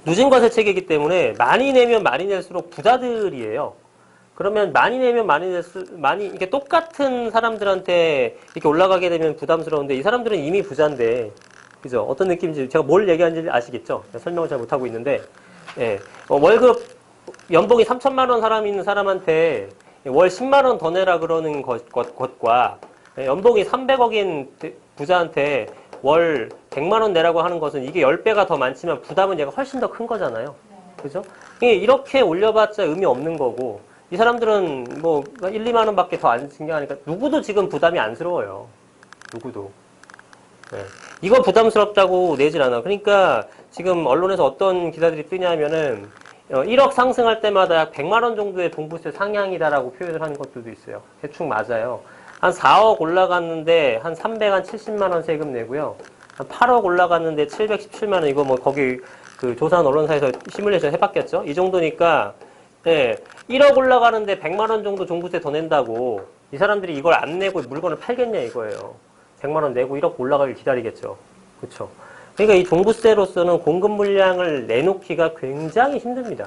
누진과세 체계이기 때문에 많이 내면 많이 낼수록 부자들이에요. 그러면 많이 내면 많이 이렇게 똑같은 사람들한테 이렇게 올라가게 되면 부담스러운데 이 사람들은 이미 부자인데, 그죠? 어떤 느낌인지 제가 뭘 얘기하는지 아시겠죠? 설명을 잘 못하고 있는데, 예. 월급 연봉이 3천만 원 사람이 있는 사람한테 월 10만 원 더 내라 그러는 것과 연봉이 300억인 부자한테 월 100만 원 내라고 하는 것은 이게 10배가 더 많지만 부담은 얘가 훨씬 더 큰 거잖아요. 그죠? 이렇게 올려봤자 의미 없는 거고, 이 사람들은 뭐 1, 2만 원밖에 더 안 신경하니까 누구도 지금 부담이 안스러워요. 누구도. 네. 이거 부담스럽다고 내질 않아. 그러니까 지금 언론에서 어떤 기사들이 뜨냐면은 1억 상승할 때마다 100만 원 정도의 종부세 상향이다라고 표현을 하는 것들도 있어요. 대충 맞아요. 한 4억 올라갔는데 한 370만 원 세금 내고요. 한 8억 올라갔는데 717만 원, 이거 뭐 거기 그 조사한 언론사에서 시뮬레이션 해봤겠죠? 이 정도니까, 예, 1억 올라가는데 100만 원 정도 종부세 더 낸다고 이 사람들이 이걸 안 내고 물건을 팔겠냐 이거예요. 100만 원 내고 1억 올라가길 기다리겠죠. 그렇죠? 그러니까 이 종부세로서는 공급 물량을 내놓기가 굉장히 힘듭니다.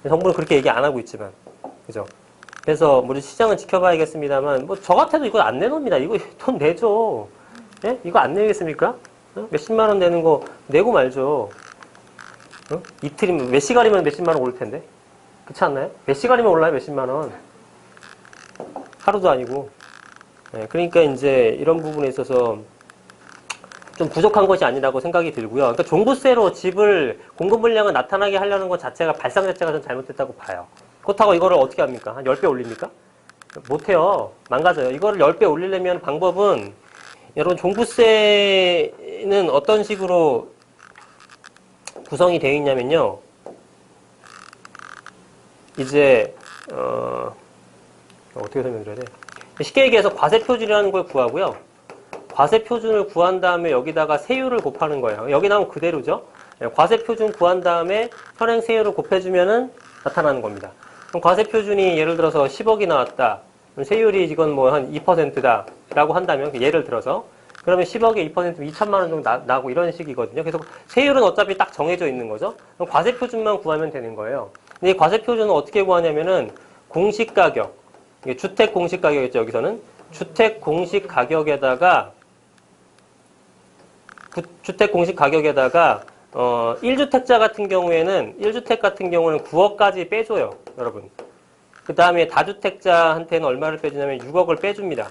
정부는 그렇게 얘기 안 하고 있지만, 그죠? 그래서 우리 시장은 지켜봐야겠습니다만, 뭐 저 같아도 이거 안 내놓습니다. 이거 돈 내죠. 예? 이거 안 내겠습니까? 몇십만 원 내는 거 내고 말죠. 이틀이면 몇 시간이면 몇십만 원 오를 텐데, 그렇지 않나요? 몇 시간이면 올라요 몇십만 원. 하루도 아니고. 예, 그러니까 이제 이런 부분에 있어서 좀 부족한 것이 아니라고 생각이 들고요. 그러니까 종부세로 집을 공급 물량을 나타나게 하려는 것 자체가 발상 자체가 좀 잘못됐다고 봐요. 그렇다고 이거를 어떻게 합니까? 한 10배 올립니까? 못해요. 망가져요. 이거를 10배 올리려면 방법은, 여러분 종부세는 어떤 식으로 구성이 되어 있냐면요. 이제 어떻게 설명드려야 돼? 쉽게 얘기해서 과세표준이라는 걸 구하고요. 과세표준을 구한 다음에 여기다가 세율을 곱하는 거예요. 여기 나오면 그대로죠. 과세표준 구한 다음에 현행 세율을 곱해주면은 나타나는 겁니다. 그럼 과세표준이 예를 들어서 10억이 나왔다. 그럼 세율이 이건 뭐 한 2%다 라고 한다면, 예를 들어서 그러면 10억에 2%면 2천만 원 정도 나고 이런 식이거든요. 그래서 세율은 어차피 딱 정해져 있는 거죠. 그럼 과세표준만 구하면 되는 거예요. 근데 이 과세표준은 어떻게 구하냐면은 공시가격, 이게 주택 공시가격이죠. 여기서는 주택 공시가격에다가 1주택자 같은 경우에는 1주택 같은 경우는 9억까지 빼줘요. 여러분. 그 다음에 다주택자한테는 얼마를 빼주냐면 6억을 빼줍니다.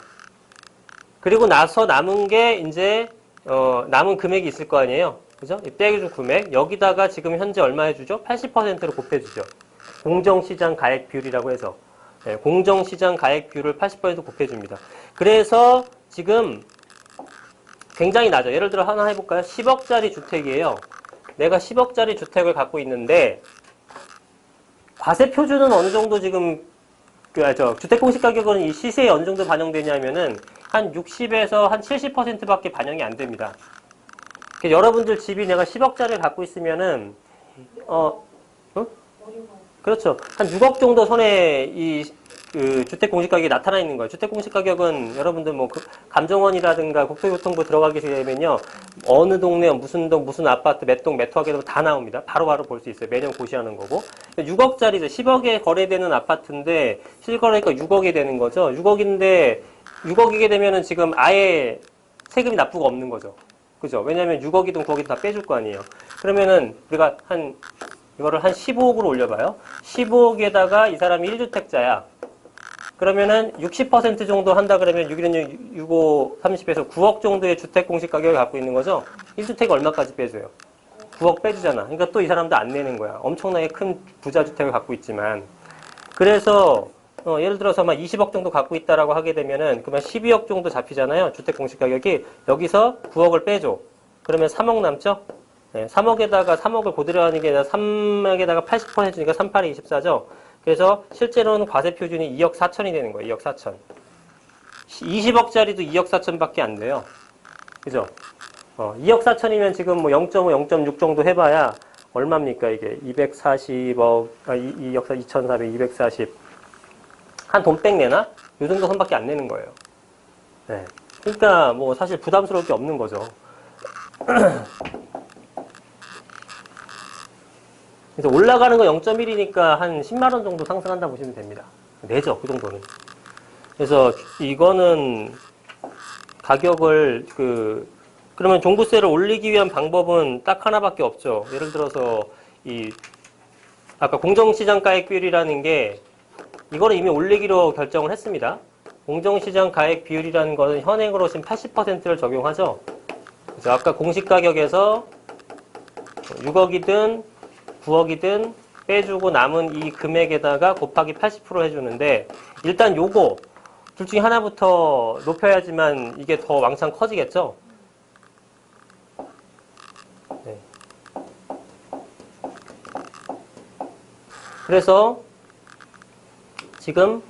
그리고 나서 남은 게 이제 남은 금액이 있을 거 아니에요. 그죠? 떼줄 금액. 여기다가 지금 현재 얼마 해주죠? 80%로 곱해주죠. 공정시장 가액 비율이라고 해서. 네, 공정시장 가액 비율을 80% 곱해줍니다. 그래서 지금 굉장히 낮아요. 예를 들어 하나 해볼까요? 10억짜리 주택이에요. 내가 10억짜리 주택을 갖고 있는데 과세 표준은 어느 정도 지금 주택 공시 가격은 이 시세에 어느 정도 반영되냐면은 한 60에서 한 70%밖에 반영이 안 됩니다. 여러분들 집이 내가 10억짜리를 갖고 있으면은 그렇죠. 한 6억 정도 선에 그 주택 공시 가격이 나타나 있는 거예요. 주택 공시 가격은 여러분들 뭐 감정원이라든가 국토교통부 들어가게 되면요, 어느 동네 무슨 동 무슨 아파트 몇 동 몇 호하게 되면 다 나옵니다. 바로바로 볼 수 있어요. 매년 고시하는 거고. 6억짜리죠. 10억에 거래되는 아파트인데 실거래가 6억이 되는 거죠. 6억인데 6억이게 되면은 지금 아예 세금이 납부가 없는 거죠. 그죠? 왜냐하면 6억이든 9억이든 다 빼줄 거 아니에요. 그러면은 우리가 이거를 한 15억으로 올려봐요. 15억에다가 이 사람이 1주택자야. 그러면은 60% 정도 한다 그러면 6일은 6, 5, 30에서 9억 정도의 주택 공시 가격을 갖고 있는 거죠. 1주택이 얼마까지 빼줘요? 9억 빼주잖아. 그러니까 또 이 사람도 안 내는 거야. 엄청나게 큰 부자 주택을 갖고 있지만. 그래서 예를 들어서 막 20억 정도 갖고 있다라고 하게 되면은 그러면 12억 정도 잡히잖아요. 주택 공시 가격이. 여기서 9억을 빼줘. 그러면 3억 남죠? 네, 3억에다가 3억을 고대로 하는 게 아니라 3억에다가 80%니까 38이 24죠. 그래서 실제로는 과세 표준이 2억 4천이 되는 거예요. 2억 4천. 20억짜리도 2억 4천밖에 안 돼요. 그죠? 2억 4천이면 지금 뭐 0.5, 0.6 정도 해봐야 얼마입니까? 이게 240억, 2억 2,400, 240. 한 돈백 내나? 요 정도 선밖에 안 내는 거예요. 네. 그러니까 뭐 사실 부담스러울 게 없는 거죠. 그래서 올라가는 거 0.1이니까 한 10만 원 정도 상승한다 보시면 됩니다. 내죠, 그 정도는. 그래서 이거는 가격을 그러면 종부세를 올리기 위한 방법은 딱 하나밖에 없죠. 예를 들어서 아까 공정시장 가액 비율이라는 게 이거는 이미 올리기로 결정을 했습니다. 공정시장 가액 비율이라는 것은 현행으로 지금 80%를 적용하죠. 그래서 아까 공시가격에서 6억이든 9억이든 빼주고 남은 이 금액에다가 곱하기 80% 해주는데 일단 요거 둘 중에 하나부터 높여야지만 이게 더 왕창 커지겠죠. 네. 그래서 지금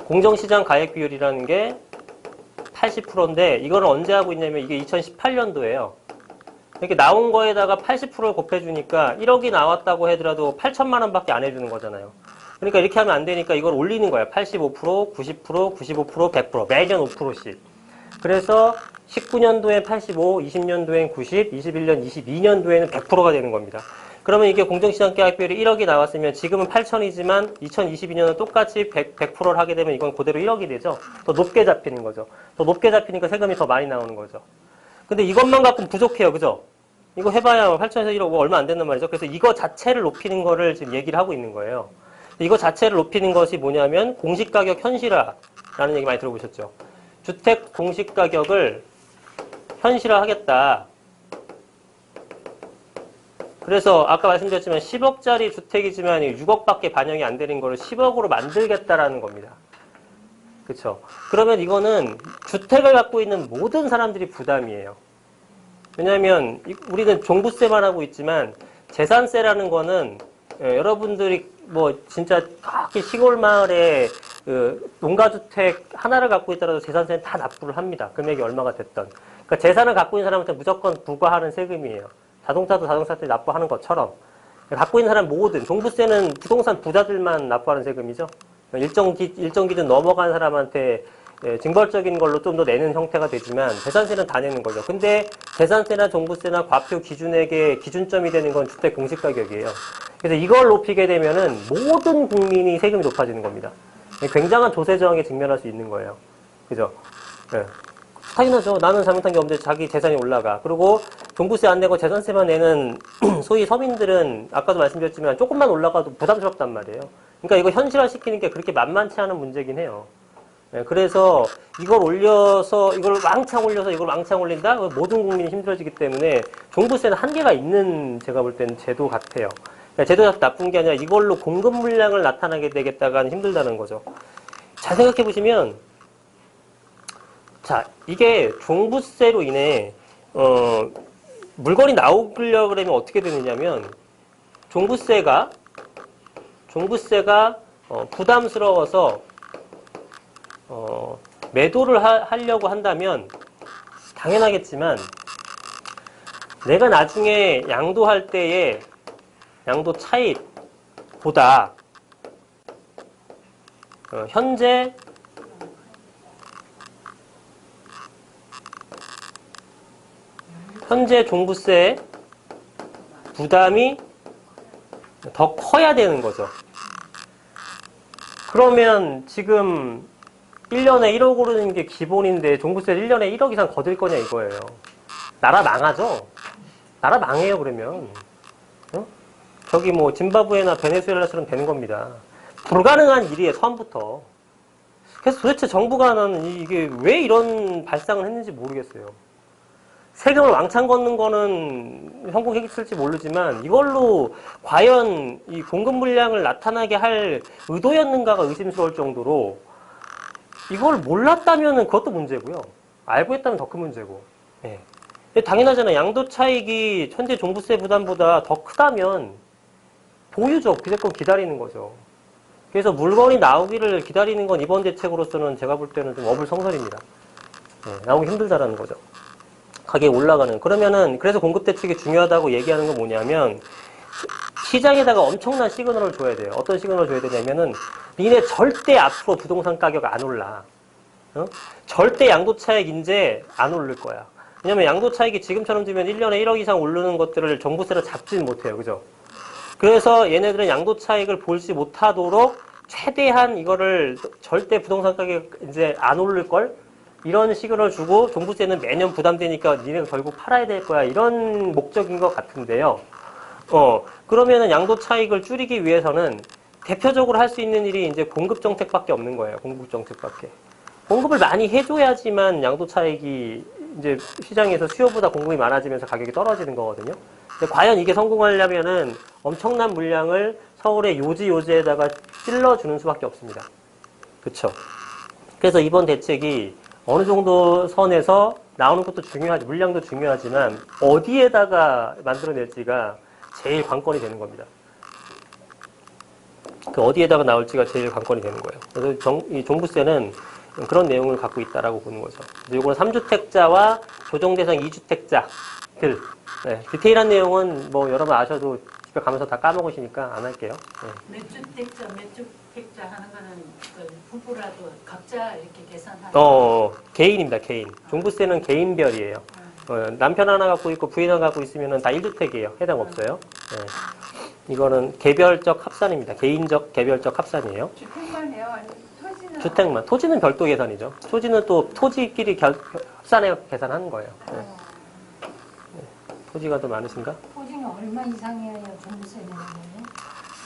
공정시장 가액 비율이라는 게 80%인데 이거는 언제 하고 있냐면 이게 2018년도예요. 이렇게 나온 거에다가 80%를 곱해주니까 1억이 나왔다고 하더라도 8천만 원밖에 안 해주는 거잖아요. 그러니까 이렇게 하면 안 되니까 이걸 올리는 거예요. 85%, 90%, 95%, 100% 매년 5%씩. 그래서 19년도엔 85, 20년도엔 90, 21년, 22년도에는 100%가 되는 겁니다. 그러면 이게 공정시장 가액 비율이 1억이 나왔으면 지금은 8천이지만 2022년은 똑같이 100%를 하게 되면 이건 그대로 1억이 되죠. 더 높게 잡히는 거죠. 더 높게 잡히니까 세금이 더 많이 나오는 거죠. 근데 이것만 갖고는 부족해요. 그죠? 이거 해봐야 8천에서 1억 얼마 안 된단 말이죠. 그래서 이거 자체를 높이는 거를 지금 얘기를 하고 있는 거예요. 이거 자체를 높이는 것이 뭐냐면 공시가격 현실화라는 얘기 많이 들어보셨죠. 주택 공시가격을 현실화하겠다. 그래서 아까 말씀드렸지만 10억짜리 주택이지만 6억밖에 반영이 안 되는 거를 10억으로 만들겠다라는 겁니다. 그렇죠? 그러면 이거는 주택을 갖고 있는 모든 사람들이 부담이에요. 왜냐하면 우리는 종부세만 하고 있지만 재산세라는 거는 여러분들이 뭐 진짜 그렇게 시골 마을에 농가주택 하나를 갖고 있더라도 재산세는 다 납부를 합니다. 금액이 얼마가 됐던. 그러니까 재산을 갖고 있는 사람한테 무조건 부과하는 세금이에요. 자동차도 자동차세 납부하는 것처럼. 갖고 있는 사람 모든, 종부세는 부동산 부자들만 납부하는 세금이죠. 일정 기준 넘어간 사람한테 징벌적인 걸로 좀 더 내는 형태가 되지만 재산세는 다 내는 거죠. 근데 재산세나 종부세나 과표 기준액의 기준점이 되는 건 주택 공시가격이에요. 그래서 이걸 높이게 되면은 모든 국민이 세금이 높아지는 겁니다. 굉장한 조세 저항에 직면할 수 있는 거예요. 그죠? 네. 당연하죠. 나는 잘못한 게 없는데 자기 재산이 올라가. 그리고 종부세 안 내고 재산세만 내는 소위 서민들은 아까도 말씀드렸지만 조금만 올라가도 부담스럽단 말이에요. 그러니까 이거 현실화시키는 게 그렇게 만만치 않은 문제긴 해요. 네, 그래서 이걸 왕창 올려서 이걸 왕창 올린다? 모든 국민이 힘들어지기 때문에 종부세는 한계가 있는 제가 볼 때는 제도 같아요. 그러니까 제도가 나쁜 게 아니라 이걸로 공급 물량을 나타나게 되겠다가는 힘들다는 거죠. 잘 생각해 보시면 자, 이게 종부세로 인해 물건이 나오려고 그러면 어떻게 되느냐면 종부세가 부담스러워서 매도를 하려고 한다면 당연하겠지만 내가 나중에 양도할 때의 양도 차익보다 현재 종부세 부담이 더 커야 되는 거죠. 그러면 지금 1년에 1억 오르는 게 기본인데 종부세를 1년에 1억 이상 거둘 거냐 이거예요. 나라 망하죠? 나라 망해요 그러면. 저기 뭐 짐바브웨나 베네수엘라처럼 되는 겁니다. 불가능한 일이에요 처음부터. 그래서 도대체 정부가 나는 이게 왜 이런 발상을 했는지 모르겠어요. 세금을 왕창 걷는 거는 성공했을지 모르지만 이걸로 과연 이 공급 물량을 나타나게 할 의도였는가가 의심스러울 정도로 이걸 몰랐다면 그것도 문제고요. 알고 있다면 더 큰 문제고. 예. 당연하잖아요. 양도 차익이 현재 종부세 부담보다 더 크다면 보유죠. 무조건 기다리는 거죠. 그래서 물건이 나오기를 기다리는 건 이번 대책으로서는 제가 볼 때는 좀 어불성설입니다. 예, 나오기 힘들다라는 거죠. 가격이 올라가는. 그러면은 그래서 공급 대책이 중요하다고 얘기하는 건 뭐냐면 시장에다가 엄청난 시그널을 줘야 돼요. 어떤 시그널을 줘야 되냐면은 니네 절대 앞으로 부동산 가격 안 올라. 절대 양도차익 이제 안 오를 거야. 왜냐면 양도 차익이 지금처럼 주면 1년에 1억 이상 오르는 것들을 종부세로 잡지는 못해요. 그죠? 그래서 얘네들은 양도 차익을 볼지 못하도록 최대한 이거를 절대 부동산 가격 이제 안 오를 걸 이런 시그널을 주고 종부세는 매년 부담되니까 니네가 결국 팔아야 될 거야. 이런 목적인 것 같은데요. 그러면은 양도 차익을 줄이기 위해서는 대표적으로 할 수 있는 일이 이제 공급 정책밖에 없는 거예요. 공급 정책밖에. 공급을 많이 해줘야지만 양도 차익이 이제 시장에서 수요보다 공급이 많아지면서 가격이 떨어지는 거거든요. 근데 과연 이게 성공하려면은 엄청난 물량을 서울의 요지에다가 찔러주는 수밖에 없습니다. 그쵸? 그래서 이번 대책이 어느 정도 선에서 나오는 것도 중요하지, 물량도 중요하지만 어디에다가 만들어낼지가 제일 관건이 되는 겁니다. 그 어디에다가 나올지가 제일 관건이 되는 거예요. 그래서 이 종부세는 그런 내용을 갖고 있다라고 보는 거죠. 이거는 3주택자와 조정대상 2주택자들. 네, 디테일한 내용은 뭐 여러분 아셔도 집에 가면서 다 까먹으시니까 안 할게요. 네. 몇 주택자 하는 거는 그 부부라도 각자 이렇게 계산하는 개인입니다, 개인. 종부세는 개인별이에요. 남편 하나 갖고 있고 부인 하나 갖고 있으면 다 1주택이에요. 해당 없어요. 네. 이거는 개별적 합산입니다. 개인적, 개별적 합산이에요. 주택만 해요? 아니면 토지는? 주택만. 토지는 별도 계산이죠. 토지는 또 토지끼리 합산해 계산하는 거예요. 네. 네. 토지가 더 많으신가? 토지는 얼마 이상이어야 종부세 내는 거예요?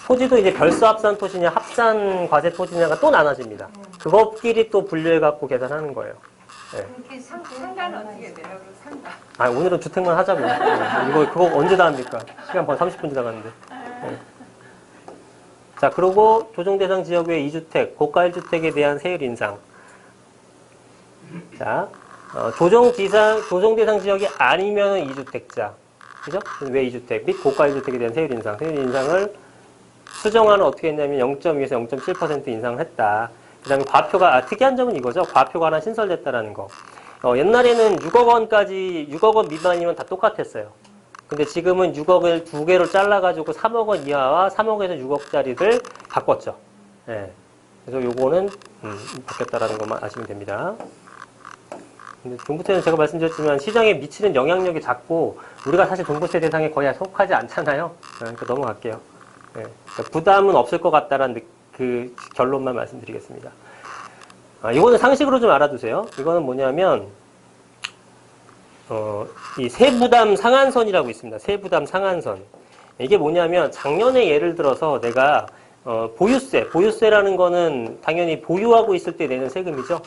토지도 이제 별수 합산 토지냐 합산 과세 토지냐가 또 나눠집니다. 그것끼리 또 분류해갖고 계산하는 거예요. 네. 그렇게 상가는 어떻게 돼요? 상가. 아, 오늘은 주택만 하자고요. 네. 그거 언제 다 합니까? 시간 벌써 30분 지나갔는데. 네. 자, 그리고 조정대상 지역 외 2주택, 고가 1주택에 대한 세율 인상. 자, 조정대상 지역이 아니면 2주택자. 그죠? 외 2주택 및 고가 1주택에 대한 세율 인상. 세율 인상을 수정안은 어떻게 했냐면 0.2에서 0.7% 인상을 했다. 그 다음에 과표가, 특이한 점은 이거죠. 과표가 하나 신설됐다라는 거. 옛날에는 6억 원까지, 6억 원 미만이면 다 똑같았어요. 근데 지금은 6억을 두 개로 잘라가지고 3억 원 이하와 3억에서 6억짜리를 바꿨죠. 예. 그래서 요거는, 바뀌었다라는 것만 아시면 됩니다. 근데 종부세는 제가 말씀드렸지만 시장에 미치는 영향력이 작고, 우리가 사실 종부세 대상에 거의 속하지 않잖아요. 그러니까 넘어갈게요. 예. 그러니까 부담은 없을 것 같다라는 그 결론만 말씀드리겠습니다. 이거는 상식으로 좀 알아두세요. 이거는 뭐냐면, 이 세부담 상한선이라고 있습니다. 세부담 상한선. 이게 뭐냐면 작년에 예를 들어서 내가 보유세라는 거는 당연히 보유하고 있을 때 내는 세금이죠.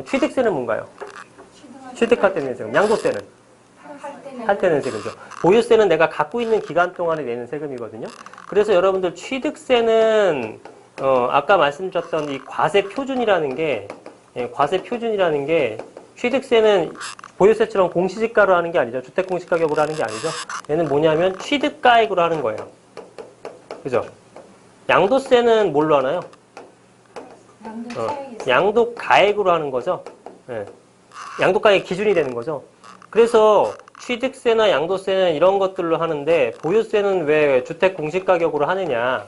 취득세는 뭔가요? 취득할 때 내는 세금. 양도세는? 할 때 내는 세금이죠. 보유세는 내가 갖고 있는 기간 동안에 내는 세금이거든요. 그래서 여러분들 취득세는 아까 말씀드렸던 이 과세 표준이라는 게 취득세는 보유세처럼 공시지가로 하는 게 아니죠. 주택 공시가격으로 하는 게 아니죠. 얘는 뭐냐면 취득가액으로 하는 거예요. 그죠? 양도세는 뭘로 하나요? 양도가액으로 하는 거죠. 네. 양도가액 기준이 되는 거죠. 그래서 취득세나 양도세는 이런 것들로 하는데 보유세는 왜 주택 공시가격으로 하느냐?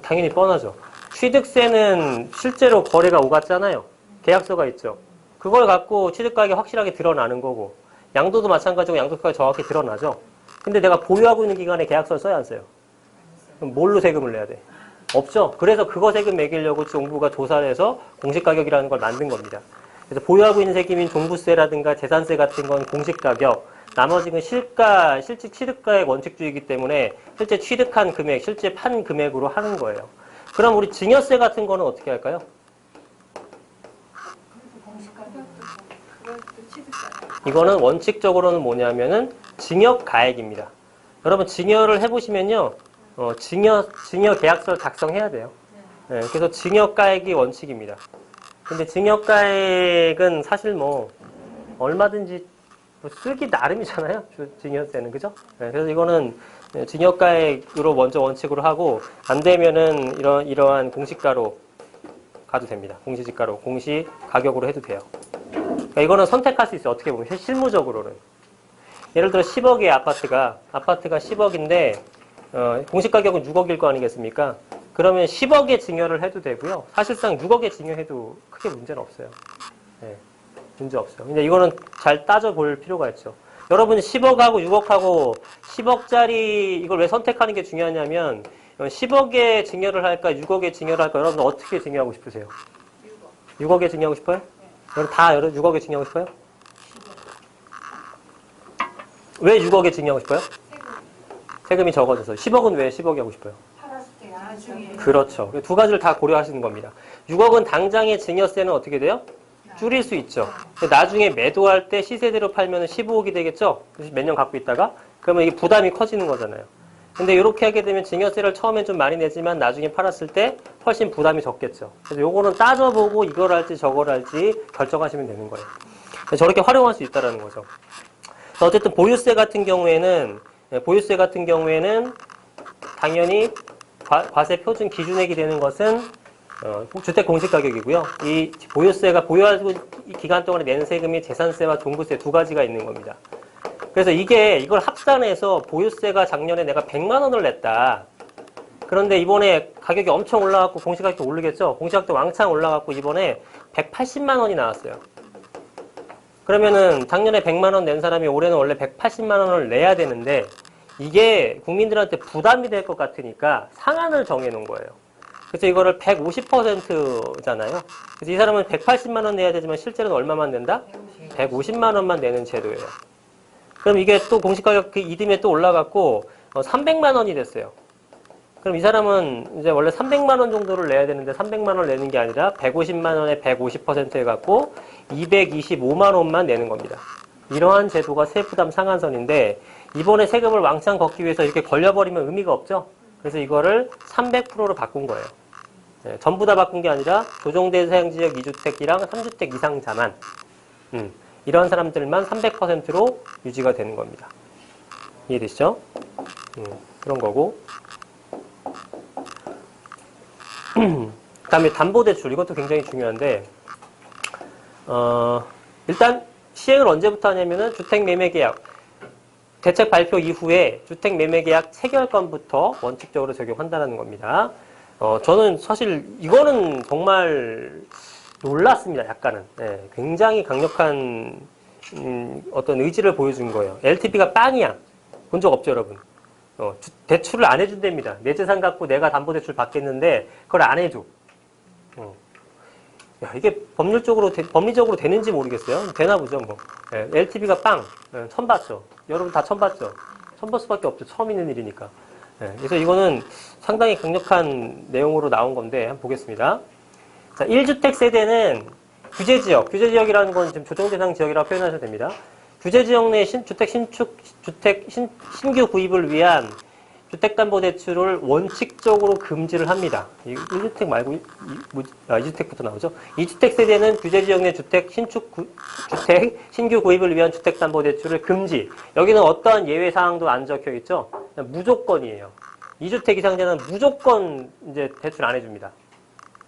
당연히 뻔하죠. 취득세는 실제로 거래가 오갔잖아요. 계약서가 있죠. 그걸 갖고 취득가격이 확실하게 드러나는 거고, 양도도 마찬가지고 양도가격이 정확히 드러나죠. 근데 내가 보유하고 있는 기간에 계약서를 써야 안 써요? 그럼 뭘로 세금을 내야 돼? 없죠. 그래서 그거 세금 매기려고 정부가 조사를 해서 공시가격이라는 걸 만든 겁니다. 그래서 보유하고 있는 세금인 종부세라든가 재산세 같은 건 공시가격, 나머지는 실제 취득가액 원칙주의이기 때문에 실제 취득한 금액, 실제 판 금액으로 하는 거예요. 그럼 우리 증여세 같은 거는 어떻게 할까요? 이거는 원칙적으로는 뭐냐면은 증여가액입니다. 여러분 증여를 해보시면요, 증여 계약서를 작성해야 돼요. 네, 그래서 증여가액이 원칙입니다. 근데 증여가액은 사실 뭐 얼마든지 쓰기 나름이잖아요. 증여세는 그죠? 네, 그래서 이거는 증여가액으로 먼저 원칙으로 하고 안 되면은 이러한 공시가로 가도 됩니다. 공시지가로, 공시가격으로 해도 돼요. 그러니까 이거는 선택할 수 있어요. 어떻게 보면 실무적으로는. 예를 들어 10억의 아파트가 10억인데 공시가격은 6억일 거 아니겠습니까? 그러면 10억에 증여를 해도 되고요. 사실상 6억에 증여해도 크게 문제는 없어요. 네. 문제 없어요. 근데 이거는 잘 따져볼 필요가 있죠. 여러분 10억하고 6억하고 10억짜리 이걸 왜 선택하는 게 중요하냐면 10억에 증여를 할까 6억에 증여를 할까 여러분 어떻게 증여하고 싶으세요? 6억에 증여하고 싶어요? 여러분 다 6억에 증여하고 싶어요? 왜 6억에 증여하고 싶어요? 세금이 적어져서. 10억은 왜 10억에 하고 싶어요? 팔았을 때 나중에 그렇죠. 두 가지를 다 고려하시는 겁니다. 6억은 당장의 증여세는 어떻게 돼요? 줄일 수 있죠. 나중에 매도할 때 시세대로 팔면 15억이 되겠죠? 몇 년 갖고 있다가? 그러면 이게 부담이 커지는 거잖아요. 근데 이렇게 하게 되면 증여세를 처음엔 좀 많이 내지만 나중에 팔았을 때 훨씬 부담이 적겠죠. 그래서 요거는 따져보고 이걸 할지 저걸 할지 결정하시면 되는 거예요. 저렇게 활용할 수 있다는 거죠. 어쨌든 보유세 같은 경우에는 당연히 과세 표준 기준액이 되는 것은 주택 공시가격이고요. 이 보유세가 보유하고 기간 동안에 내는 세금이 재산세와 종부세 두 가지가 있는 겁니다. 그래서 이걸 합산해서 보유세가 작년에 내가 100만 원을 냈다. 그런데 이번에 가격이 엄청 올라갔고 공시가격도 오르겠죠. 공시가격도 왕창 올라갔고 이번에 180만 원이 나왔어요. 그러면은 작년에 100만 원 낸 사람이 올해는 원래 180만 원을 내야 되는데 이게 국민들한테 부담이 될 것 같으니까 상한을 정해놓은 거예요. 그래서 이거를 150%잖아요. 그래서 이 사람은 180만 원 내야 되지만 실제로는 얼마만 낸다? 150만 원만 내는 제도예요. 그럼 이게 또 공시가격 그 이듬해 또 올라갔고 300만 원이 됐어요. 그럼 이 사람은 이제 원래 300만 원 정도를 내야 되는데 300만 원을 내는 게 아니라 150만 원에 150% 해갖고 225만 원만 내는 겁니다. 이러한 제도가 세부담 상한선인데 이번에 세금을 왕창 걷기 위해서 이렇게 걸려버리면 의미가 없죠. 그래서 이거를 300%로 바꾼 거예요. 네, 전부 다 바꾼 게 아니라 조정대상지역 2주택이랑 3주택 이상자만 이런 사람들만 300%로 유지가 되는 겁니다. 이해되시죠? 그런 거고 그 다음에 담보대출 이것도 굉장히 중요한데 일단 시행을 언제부터 하냐면은 주택매매계약 대책 발표 이후에 주택매매계약 체결권부터 원칙적으로 적용한다는 겁니다. 저는 사실 이거는 정말 놀랐습니다. 약간은. 네, 굉장히 강력한 어떤 의지를 보여준 거예요. LTV가 빵이야. 본 적 없죠, 여러분? 대출을 안 해준답니다. 내 재산 갖고 내가 담보대출 받겠는데 그걸 안 해줘. 야, 이게 법리적으로 되는지 모르겠어요. 되나 보죠, 뭐. 네, LTV가 빵. 네, 처음 봤죠. 여러분 다 처음 봤죠. 처음 볼 수밖에 없죠. 처음 있는 일이니까. 네, 그래서 이거는 상당히 강력한 내용으로 나온 건데 한번 보겠습니다. 자, 1주택 세대는 규제지역. 규제지역이라는 건 지금 조정대상 지역이라고 표현하셔도 됩니다. 규제지역 내 신규 구입을 위한 주택담보대출을 원칙적으로 금지를 합니다. 1주택 말고 2주택부터 나오죠. 2주택 세대는 규제지역 내 신규 구입을 위한 주택담보대출을 금지. 여기는 어떠한 예외사항도 안 적혀 있죠. 무조건이에요. 2주택 이상자는 무조건 이제 대출 안 해줍니다.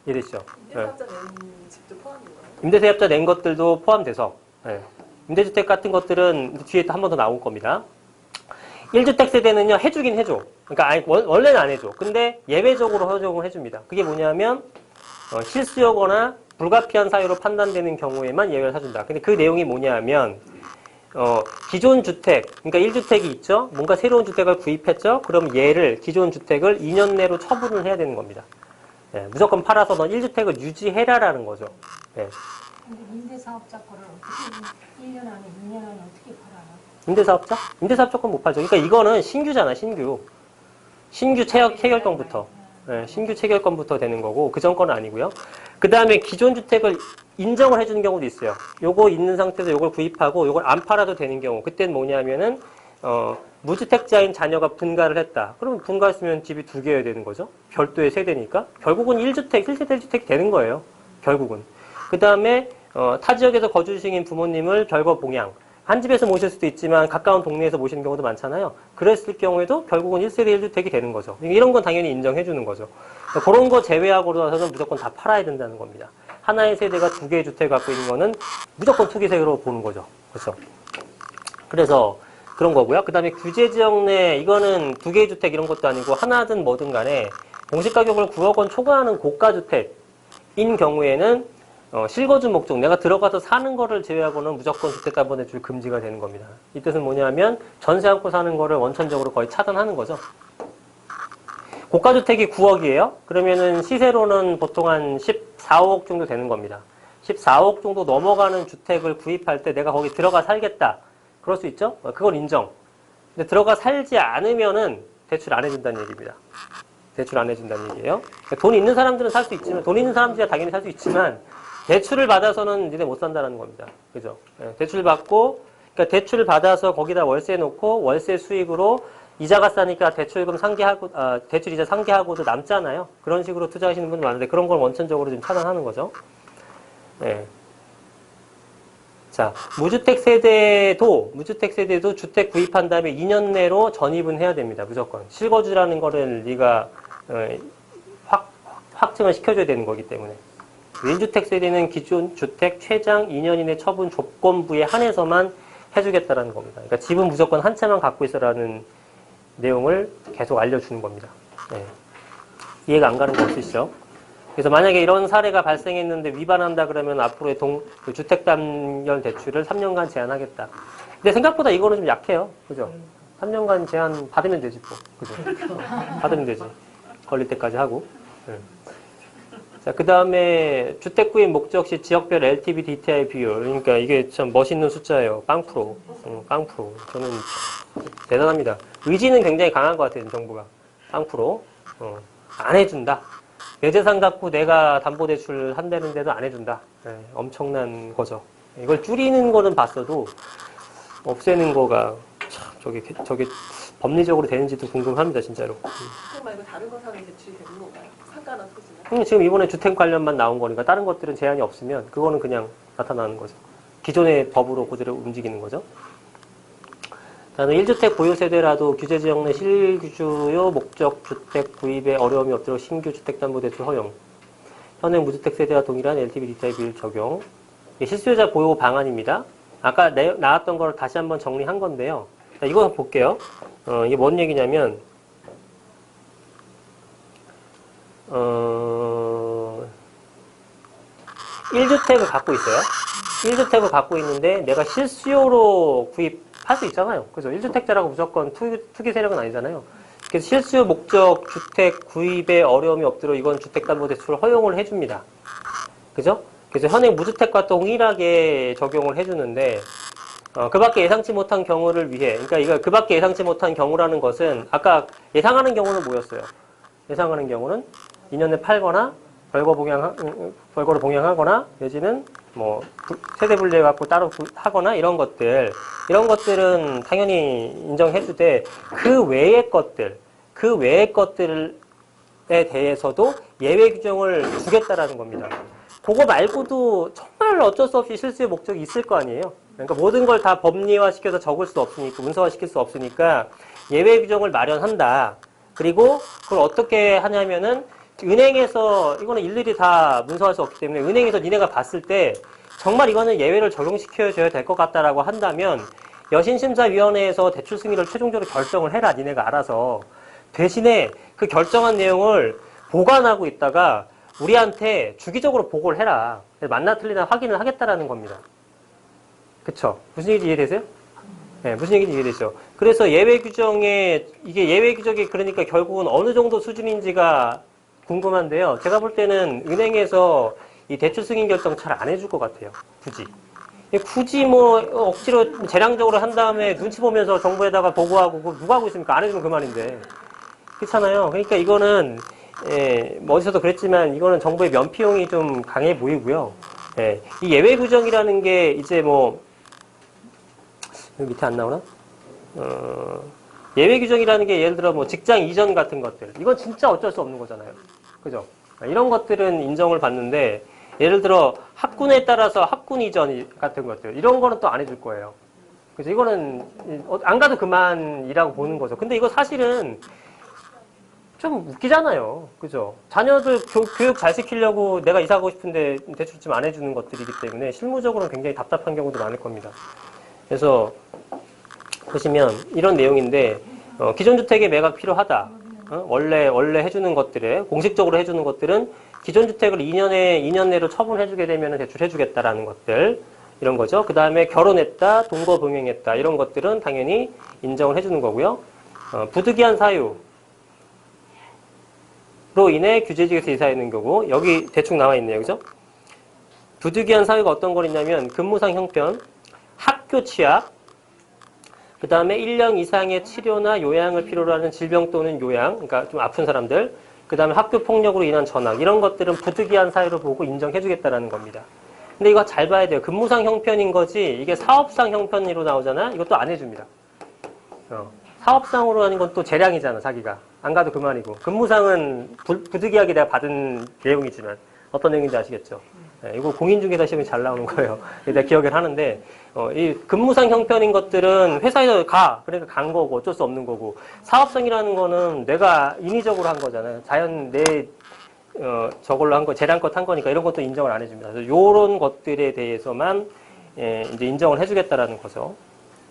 이해되시죠? 임대사업자 낸 집도 포함인가요? 임대사업자 낸 것들도 포함돼서 네. 임대주택 같은 것들은 뒤에 한 번 더 나올 겁니다. 1주택 세대는요, 해주긴 해줘. 그러니까 원래는 안 해줘. 근데 예외적으로 허용을 해줍니다. 그게 뭐냐면 실수요거나 불가피한 사유로 판단되는 경우에만 예외를 사준다. 근데 그 내용이 뭐냐면 기존 주택, 그러니까 1주택이 있죠. 뭔가 새로운 주택을 구입했죠. 그럼 기존 주택을 2년 내로 처분을 해야 되는 겁니다. 네, 무조건 팔아서 넌 1주택을 유지해라라는 거죠. 네. 근데 임대사업자 거를 어떻게 1년 안에 2년 안에 어떻게 팔아요? 임대사업자? 임대사업자 건 못 팔죠. 그러니까 이거는 신규잖아, 신규. 신규 체결권부터. 네, 신규 체결권부터 되는 거고, 그 전 거는 아니고요. 그 다음에 기존 주택을 인정을 해주는 경우도 있어요. 요거 있는 상태에서 요걸 구입하고, 요걸 안 팔아도 되는 경우. 그때는 뭐냐면은, 무주택자인 자녀가 분가를 했다. 그러면 분가했으면 집이 2개여야 되는 거죠. 별도의 세대니까. 결국은 1주택, 1세대 1주택이 되는 거예요. 결국은. 그 다음에, 타 지역에서 거주 중인 부모님을 별거 봉양. 한 집에서 모실 수도 있지만 가까운 동네에서 모시는 경우도 많잖아요. 그랬을 경우에도 결국은 1세대 1주택이 되는 거죠. 이런 건 당연히 인정해 주는 거죠. 그런 거 제외하고는 무조건 다 팔아야 된다는 겁니다. 하나의 세대가 2개의 주택을 갖고 있는 거는 무조건 투기세로 보는 거죠. 그렇죠? 그래서 그런 거고요. 그 다음에 규제지역 내 이거는 2개의 주택 이런 것도 아니고 하나든 뭐든 간에 공시가격을 9억 원 초과하는 고가주택인 경우에는 실거주 목적, 내가 들어가서 사는 거를 제외하고는 무조건 주택담보대출 금지가 되는 겁니다. 이 뜻은 뭐냐면 전세 안고 사는 거를 원천적으로 거의 차단하는 거죠. 고가주택이 9억이에요. 그러면은 시세로는 보통 한 14억 정도 되는 겁니다. 14억 정도 넘어가는 주택을 구입할 때 내가 거기 들어가 살겠다. 그럴 수 있죠? 그건 인정. 근데 들어가 살지 않으면은 대출 안 해준다는 얘기입니다. 대출 안 해준다는 얘기예요. 그러니까 돈 있는 사람들은 살 수 있지만, 돈 있는 사람들이야 당연히 살 수 있지만, 대출을 받아서는 니네 못 산다는 겁니다. 그죠? 대출 받고, 그러니까 대출을 받아서 거기다 월세 놓고, 월세 수익으로 이자가 싸니까 대출금 상계하고, 대출 이자 상계하고도 남잖아요. 그런 식으로 투자하시는 분들 많은데, 그런 걸 원천적으로 좀 차단하는 거죠. 네. 자, 무주택 세대도 주택 구입한 다음에 2년 내로 전입은 해야 됩니다. 무조건. 실거주라는 거를 네가 확증을 시켜줘야 되는 거기 때문에. 1주택 세대는 기존 주택 최장 2년 이내 처분 조건부에 한해서만 해주겠다라는 겁니다. 그러니까 집은 무조건 한 채만 갖고 있어라는 내용을 계속 알려주는 겁니다. 네. 이해가 안 가는 거 없으시죠? 그래서 만약에 이런 사례가 발생했는데 위반한다 그러면 앞으로의 주택담연 대출을 3년간 제한하겠다. 근데 생각보다 이거는 좀 약해요. 그죠? 3년간 제한 받으면 되지, 뭐. 그죠? 받으면 되지. 걸릴 때까지 하고. 네. 자, 그 다음에 주택 구입 목적 시 지역별 LTV DTI 비율. 그러니까 이게 참 멋있는 숫자예요. 깡프로. 깡프로. 저는 대단합니다. 의지는 굉장히 강한 것 같아요, 정부가. 깡프로. 안 해준다. 내 재산 갖고 내가 담보대출 한다는데도 안 해준다. 네, 엄청난 거죠. 이걸 줄이는 거는 봤어도 없애는 거가 참 저게 법리적으로 되는지도 궁금합니다, 진짜로. 주택 말고 다른 거 사는 대출이 되는 건가요? 상가나 토지나? 지금 이번에 주택 관련만 나온 거니까 다른 것들은 제한이 없으면 그거는 그냥 나타나는 거죠. 기존의 법으로 그대로 움직이는 거죠. 다음에 1주택 보유세대라도 규제지역 내 실주요 목적 주택 구입에 어려움이 없도록 신규 주택담보대출 허용. 현행 무주택 세대와 동일한 LTV DTI 비율 적용. 실수요자 보호 방안입니다. 아까 나왔던 걸 다시 한번 정리한 건데요. 자, 이거 볼게요. 이게 뭔 얘기냐면 1주택을 갖고 있어요. 1주택을 갖고 있는데 내가 실수요로 구입할 수 있잖아요. 그죠? 1주택자라고 무조건 투기 세력은 아니잖아요. 그래서 실수요 목적 주택 구입에 어려움이 없도록 이건 주택담보대출을 허용을 해줍니다. 그죠? 그래서 현행 무주택과 동일하게 적용을 해주는데 그 밖에 예상치 못한 경우를 위해, 그러니까 이거 그 밖에 예상치 못한 경우라는 것은 아까 예상하는 경우는 뭐였어요? 예상하는 경우는 2년 내 팔거나 벌거로 봉양하거나 내지는 뭐 세대 분리해 갖고 따로 하거나 이런 것들은 당연히 인정해주되 그 외의 것들에 대해서도 예외 규정을 두겠다라는 겁니다. 그거 말고도 정말 어쩔 수 없이 실수의 목적이 있을 거 아니에요. 그러니까 모든 걸 다 법리화시켜서 적을 수 없으니까, 문서화시킬 수 없으니까 예외 규정을 마련한다. 그리고 그걸 어떻게 하냐면은 은행에서, 이거는 일일이 다 문서할 수 없기 때문에 은행에서 니네가 봤을 때 정말 이거는 예외를 적용시켜줘야 될 것 같다라고 한다면 여신심사위원회에서 대출 승인을 최종적으로 결정을 해라. 니네가 알아서. 대신에 그 결정한 내용을 보관하고 있다가 우리한테 주기적으로 보고를 해라. 맞나 틀리나 확인을 하겠다라는 겁니다. 그쵸? 무슨 얘기인지 이해되세요? 네, 무슨 얘기인지 이해되죠? 그래서 예외 규정에, 이게 예외 규정이 그러니까 결국은 어느 정도 수준인지가 궁금한데요. 제가 볼 때는 은행에서 이 대출 승인 결정 잘 안 해줄 것 같아요. 굳이 뭐 억지로 재량적으로 한 다음에 눈치 보면서 정부에다가 보고하고 그거 누가 하고 있습니까? 안 해주면 그만인데. 그렇잖아요. 그러니까 이거는 뭐 어디서도 그랬지만 이거는 정부의 면피용이 좀 강해 보이고요. 이 예외 규정이라는 게 이제 뭐 여기 밑에 안 나오나? 예외 규정이라는 게 예를 들어 뭐 직장 이전 같은 것들. 이건 진짜 어쩔 수 없는 거잖아요. 그죠? 이런 것들은 인정을 받는데 예를 들어 학군에 따라서 학군 이전 같은 것들. 이런 거는 또 안 해줄 거예요. 그래서 이거는 안 가도 그만이라고 보는 거죠. 근데 이거 사실은 좀 웃기잖아요. 그죠? 자녀들 교육 잘 시키려고 내가 이사 가고 싶은데 대출 좀 안 해주는 것들이기 때문에 실무적으로는 굉장히 답답한 경우도 많을 겁니다. 그래서 보시면 이런 내용인데 기존 주택의 매각 필요하다. 원래 해주는 것들에 공식적으로 해주는 것들은 기존 주택을 2년 내로 처분해주게 되면 대출해주겠다라는 것들 이런 거죠. 그 다음에 결혼했다, 동거 병행했다 이런 것들은 당연히 인정을 해주는 거고요. 부득이한 사유로 인해 규제지역에서 이사하는 경우 여기 대충 나와 있네요, 그죠? 부득이한 사유가 어떤 걸 있냐면 근무상 형편, 학교 취약, 그 다음에 1년 이상의 치료나 요양을 필요로 하는 질병 또는 요양, 그러니까 좀 아픈 사람들, 그 다음에 학교 폭력으로 인한 전학, 이런 것들은 부득이한 사유로 보고 인정해주겠다라는 겁니다. 근데 이거 잘 봐야 돼요. 근무상 형편인 거지, 이게 사업상 형편으로 나오잖아? 이것도 안 해줍니다. 사업상으로 하는 건 또 재량이잖아, 자기가. 안 가도 그만이고. 근무상은 부득이하게 내가 받은 내용이지만, 어떤 내용인지 아시겠죠? 이거 공인중개사 시험이 잘 나오는 거예요. 내가 기억을 하는데, 이 근무상 형편인 것들은 회사에서 그러니까 간 거고 어쩔 수 없는 거고, 사업성이라는 거는 내가 인위적으로 한 거잖아요. 자연 저걸로 한 거, 재량껏 한 거니까 이런 것도 인정을 안 해줍니다. 그래서 요런 것들에 대해서만 이제 인정을 해주겠다라는 거죠.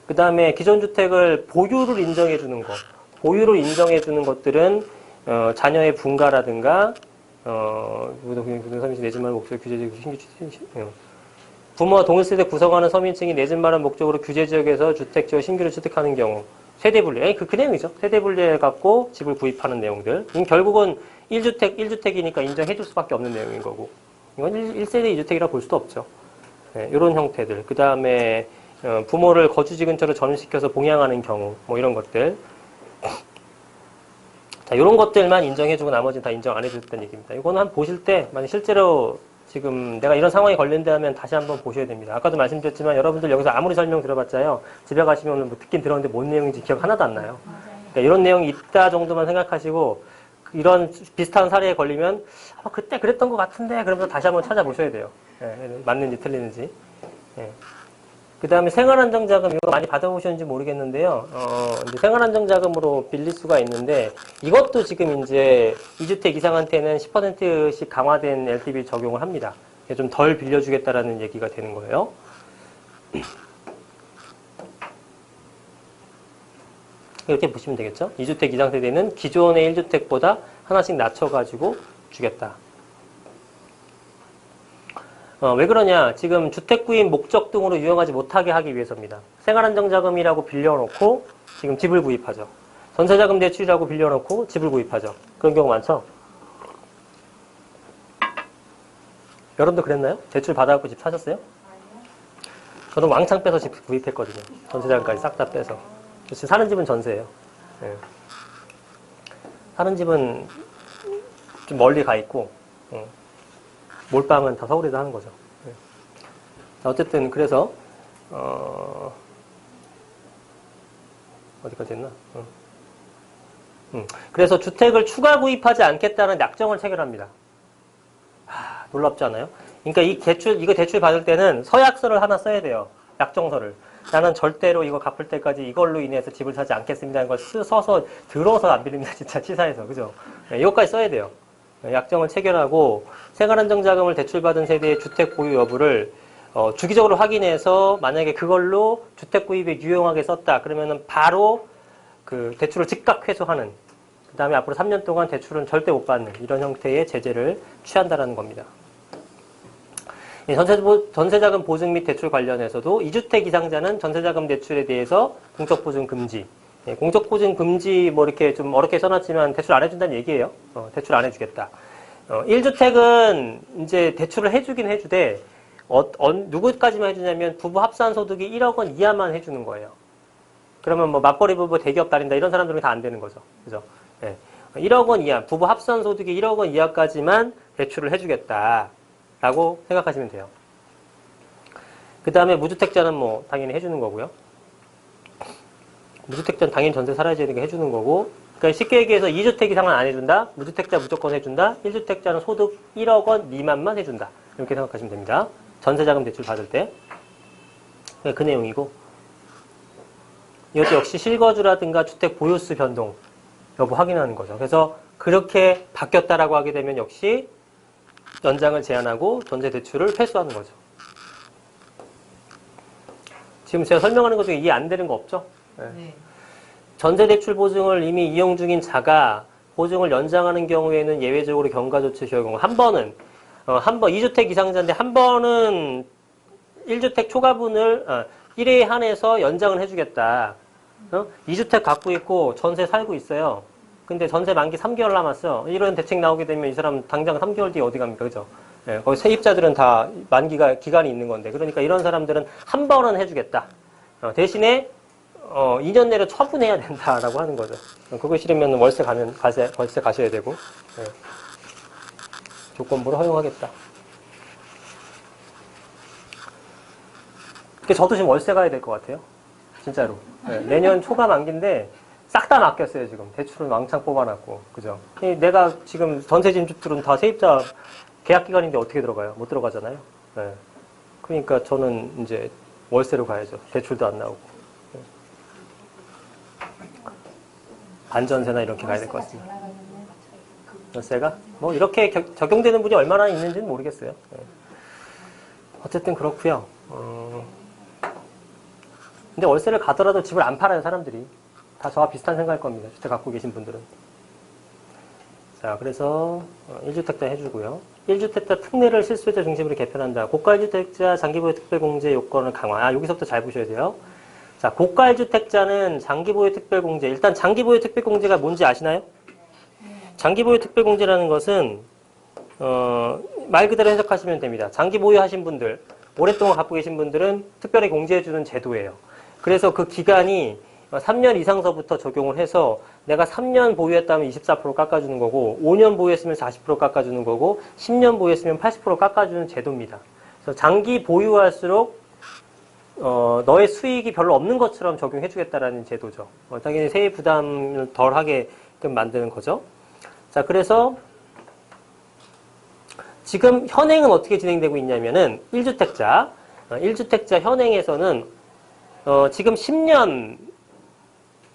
그 다음에 기존 주택을 보유를 인정해 주는 거. 보유를 인정해 주는 것들은, 자녀의 분가라든가, 서민층 내집 마련 목적으로 규제지역 부모와 동일세대 구성하는 서민층이 내집 마련 목적으로 규제지역에서 주택 지어 신규로 취득하는 경우 세대 분리, 그 내용이죠. 세대 분리해 갖고 집을 구입하는 내용들. 결국은 1주택이니까 인정해 줄 수밖에 없는 내용인 거고. 이건 1세대 2주택이라 볼 수도 없죠. 이런 형태들. 그 다음에 부모를 거주지 근처로 전입시켜서 봉양하는 경우, 뭐 이런 것들. 자, 이런 것들만 인정해주고 나머지는 다 인정 안 해줬다는 얘기입니다. 이거는 한 보실 때, 만약 실제로 지금 내가 이런 상황에 걸린다면 다시 한번 보셔야 됩니다. 아까도 말씀드렸지만 여러분들 여기서 아무리 설명 들어봤자요, 집에 가시면 뭐 듣긴 들었는데 뭔 내용인지 기억 하나도 안 나요. 그러니까 이런 내용이 있다 정도만 생각하시고, 이런 비슷한 사례에 걸리면, 그때 그랬던 것 같은데, 그러면서 다시 한번 찾아보셔야 돼요. 맞는지 틀리는지. 그 다음에 생활안정자금, 이거 많이 받아보셨는지 모르겠는데요. 이제 생활안정자금으로 빌릴 수가 있는데, 이것도 지금 이제 2주택 이상한테는 10%씩 강화된 LTV 적용을 합니다. 좀 덜 빌려주겠다라는 얘기가 되는 거예요. 이렇게 보시면 되겠죠? 2주택 이상 세대는 기존의 1주택보다 하나씩 낮춰가지고 주겠다. 왜 그러냐? 지금 주택 구입 목적 등으로 유용하지 못하게 하기 위해서입니다. 생활안정자금이라고 빌려놓고 지금 집을 구입하죠. 전세자금 대출이라고 빌려놓고 집을 구입하죠. 그런 경우 많죠? 여러분도 그랬나요? 대출 받아갖고 집 사셨어요? 저는 왕창 빼서 집 구입했거든요. 전세자금까지 싹 다 빼서. 지금 사는 집은 전세예요. 사는 집은 좀 멀리 가 있고, 몰빵은 다 서울에서 하는 거죠. 자, 어쨌든 그래서 어디까지 했나? 그래서 주택을 추가 구입하지 않겠다는 약정을 체결합니다. 놀랍지 않아요? 그러니까 이거 대출 받을 때는 서약서를 하나 써야 돼요. 약정서를. 나는 절대로 이거 갚을 때까지 이걸로 인해서 집을 사지 않겠습니다. 하는 걸 써서 들어서 안 빌립니다. 진짜 치사해서. 그죠? 이것까지 써야 돼요. 약정을 체결하고 생활안정자금을 대출받은 세대의 주택 보유 여부를 주기적으로 확인해서 만약에 그걸로 주택 구입에 유용하게 썼다. 그러면은 바로 그 대출을 즉각 회수하는, 그 다음에 앞으로 3년 동안 대출은 절대 못 받는 이런 형태의 제재를 취한다라는 겁니다. 전세자금 보증 및 대출 관련해서도 2주택 이상자는 전세자금 대출에 대해서 공적보증 금지. 공적보증 금지 뭐 이렇게 좀 어렵게 써놨지만 대출 안 해준다는 얘기예요. 대출 안 해주겠다. 1주택은 이제 대출을 해주긴 해주되 누구까지만 해주냐면 부부 합산 소득이 1억 원 이하만 해주는 거예요. 그러면 뭐 맞벌이 부부 대기업 다닌다 이런 사람들은 다 안 되는 거죠. 그죠? 1억 원 이하, 부부 합산 소득이 1억 원 이하까지만 대출을 해주겠다라고 생각하시면 돼요. 그 다음에 무주택자는 뭐 당연히 해주는 거고요. 무주택자는 당연히 전세 살아야 되니까 해주는 거고, 그러니까 쉽게 얘기해서 2주택 이상은 안 해준다. 무주택자 무조건 해준다. 1주택자는 소득 1억 원 미만만 해준다. 이렇게 생각하시면 됩니다. 전세자금 대출 받을 때. 그 내용이고, 이것도 역시 실거주라든가 주택 보유수 변동 여부 확인하는 거죠. 그래서 그렇게 바뀌었다라고 하게 되면 역시 연장을 제한하고 전세 대출을 회수하는 거죠. 지금 제가 설명하는 것 중에 이해 안 되는 거 없죠? 네. 전세 대출 보증을 이미 이용 중인 자가 보증을 연장하는 경우에는 예외적으로 경과조치 적용. 한 번은 2주택 이상자인데 한 번은 1주택 초과분을 1회에 한해서 연장을 해주겠다. 2주택 갖고 있고 전세 살고 있어요. 근데 전세 만기 3개월 남았어. 이런 대책 나오게 되면 이 사람 당장 3개월 뒤에 어디 갑니까? 그죠? 예, 거기 세입자들은 다 기간이 있는 건데. 그러니까 이런 사람들은 한 번은 해주겠다. 대신에 2년 내로 처분해야 된다라고 하는 거죠. 그거 싫으면 월세 가셔야 되고. 예. 조건부를 허용하겠다. 저도 지금 월세 가야 될 것 같아요. 진짜로. 예, 내년 초과 만기인데 싹 다 맡겼어요, 지금. 대출은 왕창 뽑아놨고. 그죠? 내가 지금 전세 진입들은 다 세입자 계약 기간인데 어떻게 들어가요? 못 들어가잖아요. 예. 그러니까 저는 이제 월세로 가야죠. 대출도 안 나오고. 예. 반전세나 이렇게 가야 될 것 같습니다. 월세가? 뭐 이렇게 적용되는 분이 얼마나 있는지는 모르겠어요. 예. 어쨌든 그렇고요. 근데 월세를 가더라도 집을 안 팔아요, 사람들이. 다 저와 비슷한 생각일 겁니다. 주택 갖고 계신 분들은. 자, 그래서 1주택자 해주고요. 1주택자 특례를 실수요자 중심으로 개편한다. 고가 1주택자 장기보유 특별공제 요건을 강화. 여기서부터 잘 보셔야 돼요. 자, 고가 1주택자는 장기보유 특별공제. 일단 장기보유 특별공제가 뭔지 아시나요? 장기보유 특별공제라는 것은 말 그대로 해석하시면 됩니다. 장기 보유하신 분들, 오랫동안 갖고 계신 분들은 특별히 공제해주는 제도예요. 그래서 그 기간이 3년 이상서부터 적용을 해서 내가 3년 보유했다면 24% 깎아주는 거고 5년 보유했으면 40% 깎아주는 거고 10년 보유했으면 80% 깎아주는 제도입니다. 그래서 장기 보유할수록 너의 수익이 별로 없는 것처럼 적용해주겠다라는 제도죠. 당연히 세입 부담을 덜 하게끔 만드는 거죠. 자, 그래서 지금 현행은 어떻게 진행되고 있냐면은 1주택자 현행에서는 지금 10년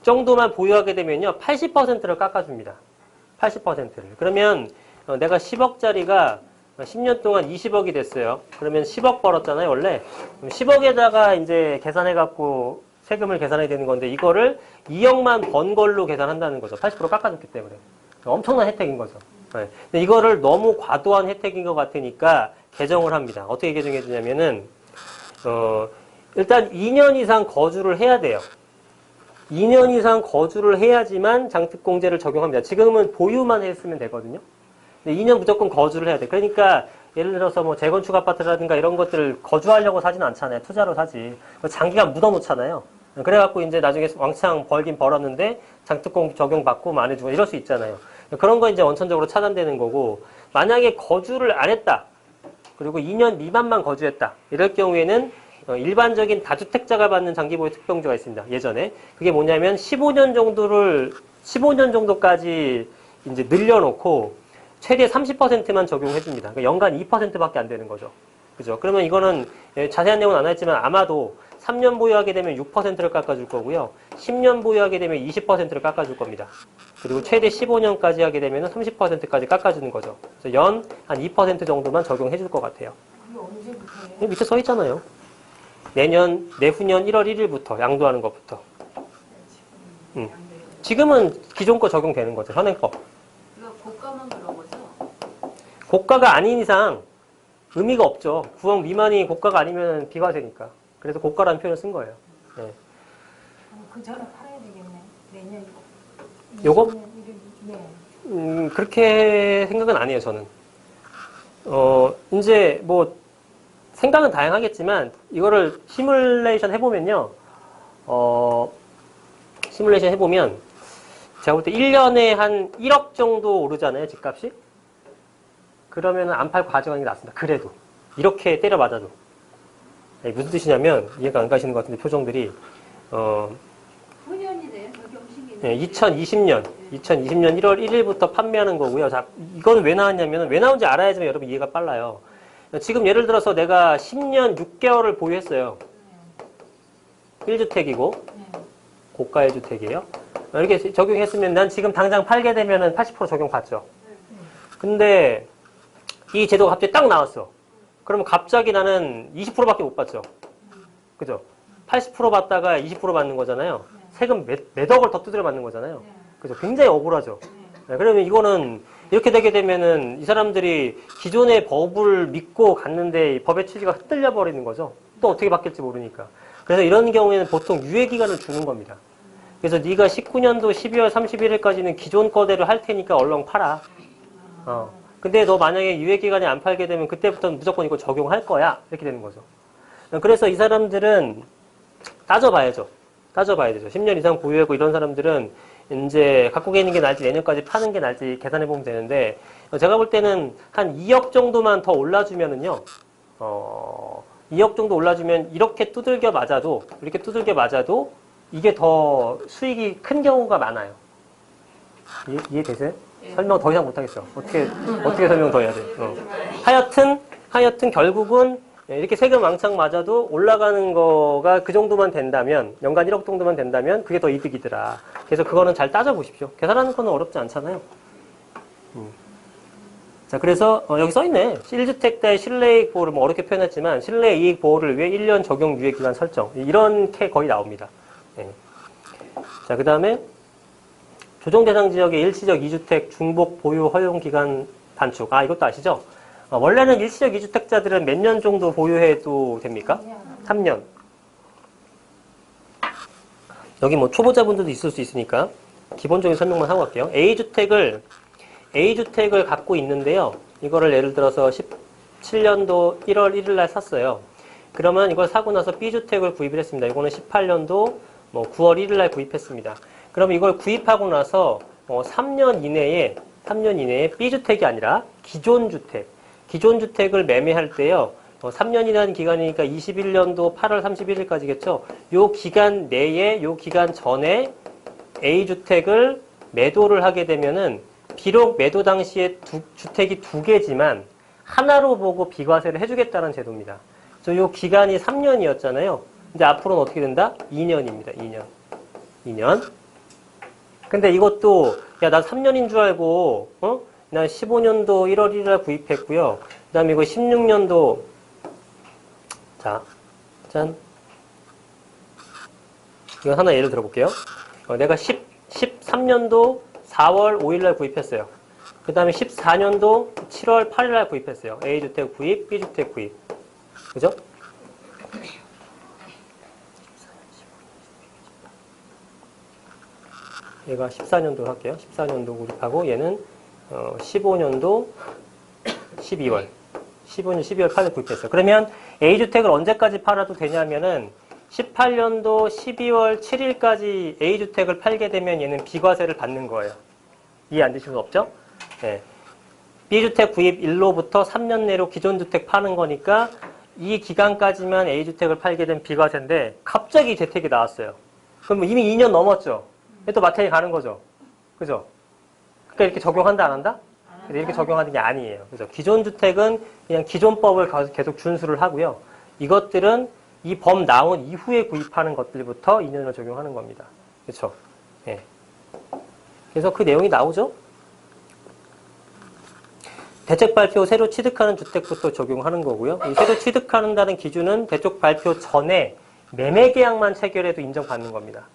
정도만 보유하게 되면요 80%를 깎아줍니다. 80%를. 그러면 내가 10억짜리가 10년 동안 20억이 됐어요. 그러면 10억 벌었잖아요, 원래. 그럼 10억에다가 이제 계산해갖고 세금을 계산해야 되는 건데 이거를 2억만 번 걸로 계산한다는 거죠. 80% 깎아줬기 때문에. 엄청난 혜택인 거죠. 네. 근데 이거를 너무 과도한 혜택인 것 같으니까 개정을 합니다. 어떻게 개정해 주냐면은 일단 2년 이상 거주를 해야 돼요. 2년 이상 거주를 해야지만 장특공제를 적용합니다. 지금은 보유만 했으면 되거든요. 근데 2년 무조건 거주를 해야 돼. 그러니까 예를 들어서 뭐 재건축 아파트라든가 이런 것들을 거주하려고 사지는 않잖아요. 투자로 사지. 장기간 묻어놓잖아요. 그래갖고 이제 나중에 왕창 벌긴 벌었는데 장특공 적용받고 뭐 안 해주고 이럴 수 있잖아요. 그런 거 이제 원천적으로 차단되는 거고, 만약에 거주를 안 했다. 그리고 2년 미만만 거주했다. 이럴 경우에는 일반적인 다주택자가 받는 장기보유 특별공제가 있습니다. 예전에. 그게 뭐냐면 15년 정도까지 이제 늘려놓고 최대 30%만 적용해 줍니다. 그러니까 연간 2%밖에 안 되는 거죠. 그죠? 그러면 이거는 자세한 내용은 안 했지만 아마도 3년 보유하게 되면 6%를 깎아줄 거고요. 10년 보유하게 되면 20%를 깎아줄 겁니다. 그리고 최대 15년까지 하게 되면 30%까지 깎아주는 거죠. 그래서 연 한 2% 정도만 적용해 줄 것 같아요. 그게 언제부터예요? 여기 밑에 써 있잖아요. 내후년 1월 1일부터 양도하는 것부터. 지금은 기존 거 적용되는 거죠. 현행 거. 이거 고가만 그런 거죠? 고가가 아닌 이상 의미가 없죠. 9억 미만이 고가가 아니면 비과세니까. 그래서 고가라는 표현을 쓴 거예요. 네. 그 전에 팔아야 되겠네. 내년 요거? 네. 그렇게 생각은 안 해요, 저는. 이제 뭐 생각은 다양하겠지만 이거를 시뮬레이션 해보면요. 시뮬레이션 해보면 제가 볼 때 1년에 한 1억 정도 오르잖아요, 집값이. 그러면 안 팔고 가져가는 게 낫습니다. 그래도. 이렇게 때려 맞아도. 무슨 뜻이냐면 이해가 안 가시는 것 같은데 표정들이 9년이네요, 적용식이. 네, 2020년 1월 1일부터 판매하는 거고요. 자, 이건 왜 나왔냐면 왜 나온지 알아야지만 여러분 이해가 빨라요. 지금 예를 들어서 내가 10년 6개월을 보유했어요. 1주택이고 고가 1주택이에요. 이렇게 적용했으면 난 지금 당장 팔게 되면 80% 적용받죠. 근데 이 제도가 갑자기 딱 나왔어. 그러면 갑자기 나는 20%밖에 못 받죠. 그죠? 80% 받다가 20% 받는 거잖아요. 세금 몇 억을 더 두드려 맞는 거잖아요. 그죠? 굉장히 억울하죠. 네, 그러면 이거는 이렇게 되게 되면은 이 사람들이 기존의 법을 믿고 갔는데 이 법의 취지가 흔들려 버리는 거죠. 또 어떻게 바뀔지 모르니까. 그래서 이런 경우에는 보통 유예 기간을 주는 겁니다. 그래서 네가 19년도 12월 31일까지는 기존 거대로 할 테니까 얼른 팔아. 근데 너 만약에 유예 기간에 안 팔게 되면 그때부터는 무조건 이거 적용할 거야. 이렇게 되는 거죠. 그래서 이 사람들은 따져봐야죠. 따져봐야 되죠. 10년 이상 보유하고 이런 사람들은 이제 갖고 계는 게 나을지 내년까지 파는 게 나을지 계산해 보면 되는데 제가 볼 때는 한 2억 정도만 더 올라주면은요. 2억 정도 올라주면 이렇게 두들겨 맞아도 이게 더 수익이 큰 경우가 많아요. 이해되세요? 설명 더 이상 못하겠어. 어떻게 설명 더 해야 돼? 하여튼 결국은 이렇게 세금 왕창 맞아도 올라가는 거가 그 정도만 된다면, 연간 1억 정도만 된다면 그게 더 이득이더라. 그래서 그거는 잘 따져보십시오. 계산하는 거는 어렵지 않잖아요. 자, 그래서 여기 써있네. 1주택자의 실내이익 보호를 뭐 어렵게 표현했지만 실내이익 보호를 위해 1년 적용 유예기간 설정. 이렇게 거의 나옵니다. 네. 자, 그 다음에 조정대상 지역의 일시적 2주택 중복 보유 허용기간 단축. 이것도 아시죠? 원래는 일시적 2주택자들은 몇 년 정도 보유해도 됩니까? 3년. 여기 뭐 초보자분들도 있을 수 있으니까 기본적인 설명만 하고 갈게요. A주택을 갖고 있는데요. 이거를 예를 들어서 17년도 1월 1일 날 샀어요. 그러면 이걸 사고 나서 B주택을 구입을 했습니다. 이거는 18년도 뭐 9월 1일 날 구입했습니다. 그럼 이걸 구입하고 나서 3년 이내에 B주택이 아니라 기존주택을 매매할 때요. 3년이라는 기간이니까 21년도 8월 31일까지겠죠. 요 기간 내에, 요 기간 전에 A주택을 매도를 하게 되면은 비록 매도 당시에 주택이 2개지만 하나로 보고 비과세를 해주겠다는 제도입니다. 그래서 요 기간이 3년이었잖아요. 이제 앞으로는 어떻게 된다? 2년입니다. 2년. 근데 이것도 나 3년인 줄 알고 난 15년도 1월 1일 구입했고요. 그 다음에 이거 16년도 짠. 이거 하나 예를 들어볼게요. 내가 13년도 4월 5일 날 구입했어요. 그 다음에 14년도 7월 8일 날 구입했어요. A주택 구입, B주택 구입. 그죠? 얘가 14년도 할게요. 14년도 구입하고 얘는 15년도 12월 8일 구입했어요. 그러면 A주택을 언제까지 팔아도 되냐면은 18년도 12월 7일까지 A주택을 팔게 되면 얘는 비과세를 받는 거예요. 이해 안 되실 수 없죠? 네. B주택 구입 일로부터 3년 내로 기존 주택 파는 거니까 이 기간까지만 A주택을 팔게 된 비과세인데 갑자기 재택이 나왔어요. 그럼 이미 2년 넘었죠? 또 마탱이 가는 거죠? 그죠? 그러니까 이렇게 적용한다 안 한다? 이렇게 적용하는 게 아니에요. 그래서 기존 주택은 그냥 기존법을 계속 준수를 하고요. 이것들은 이 법 나온 이후에 구입하는 것들부터 2년을 적용하는 겁니다. 그렇죠? 예. 그래서 그 내용이 나오죠? 대책 발표 새로 취득하는 주택부터 적용하는 거고요. 이 새로 취득한다는 기준은 대책 발표 전에 매매 계약만 체결해도 인정받는 겁니다.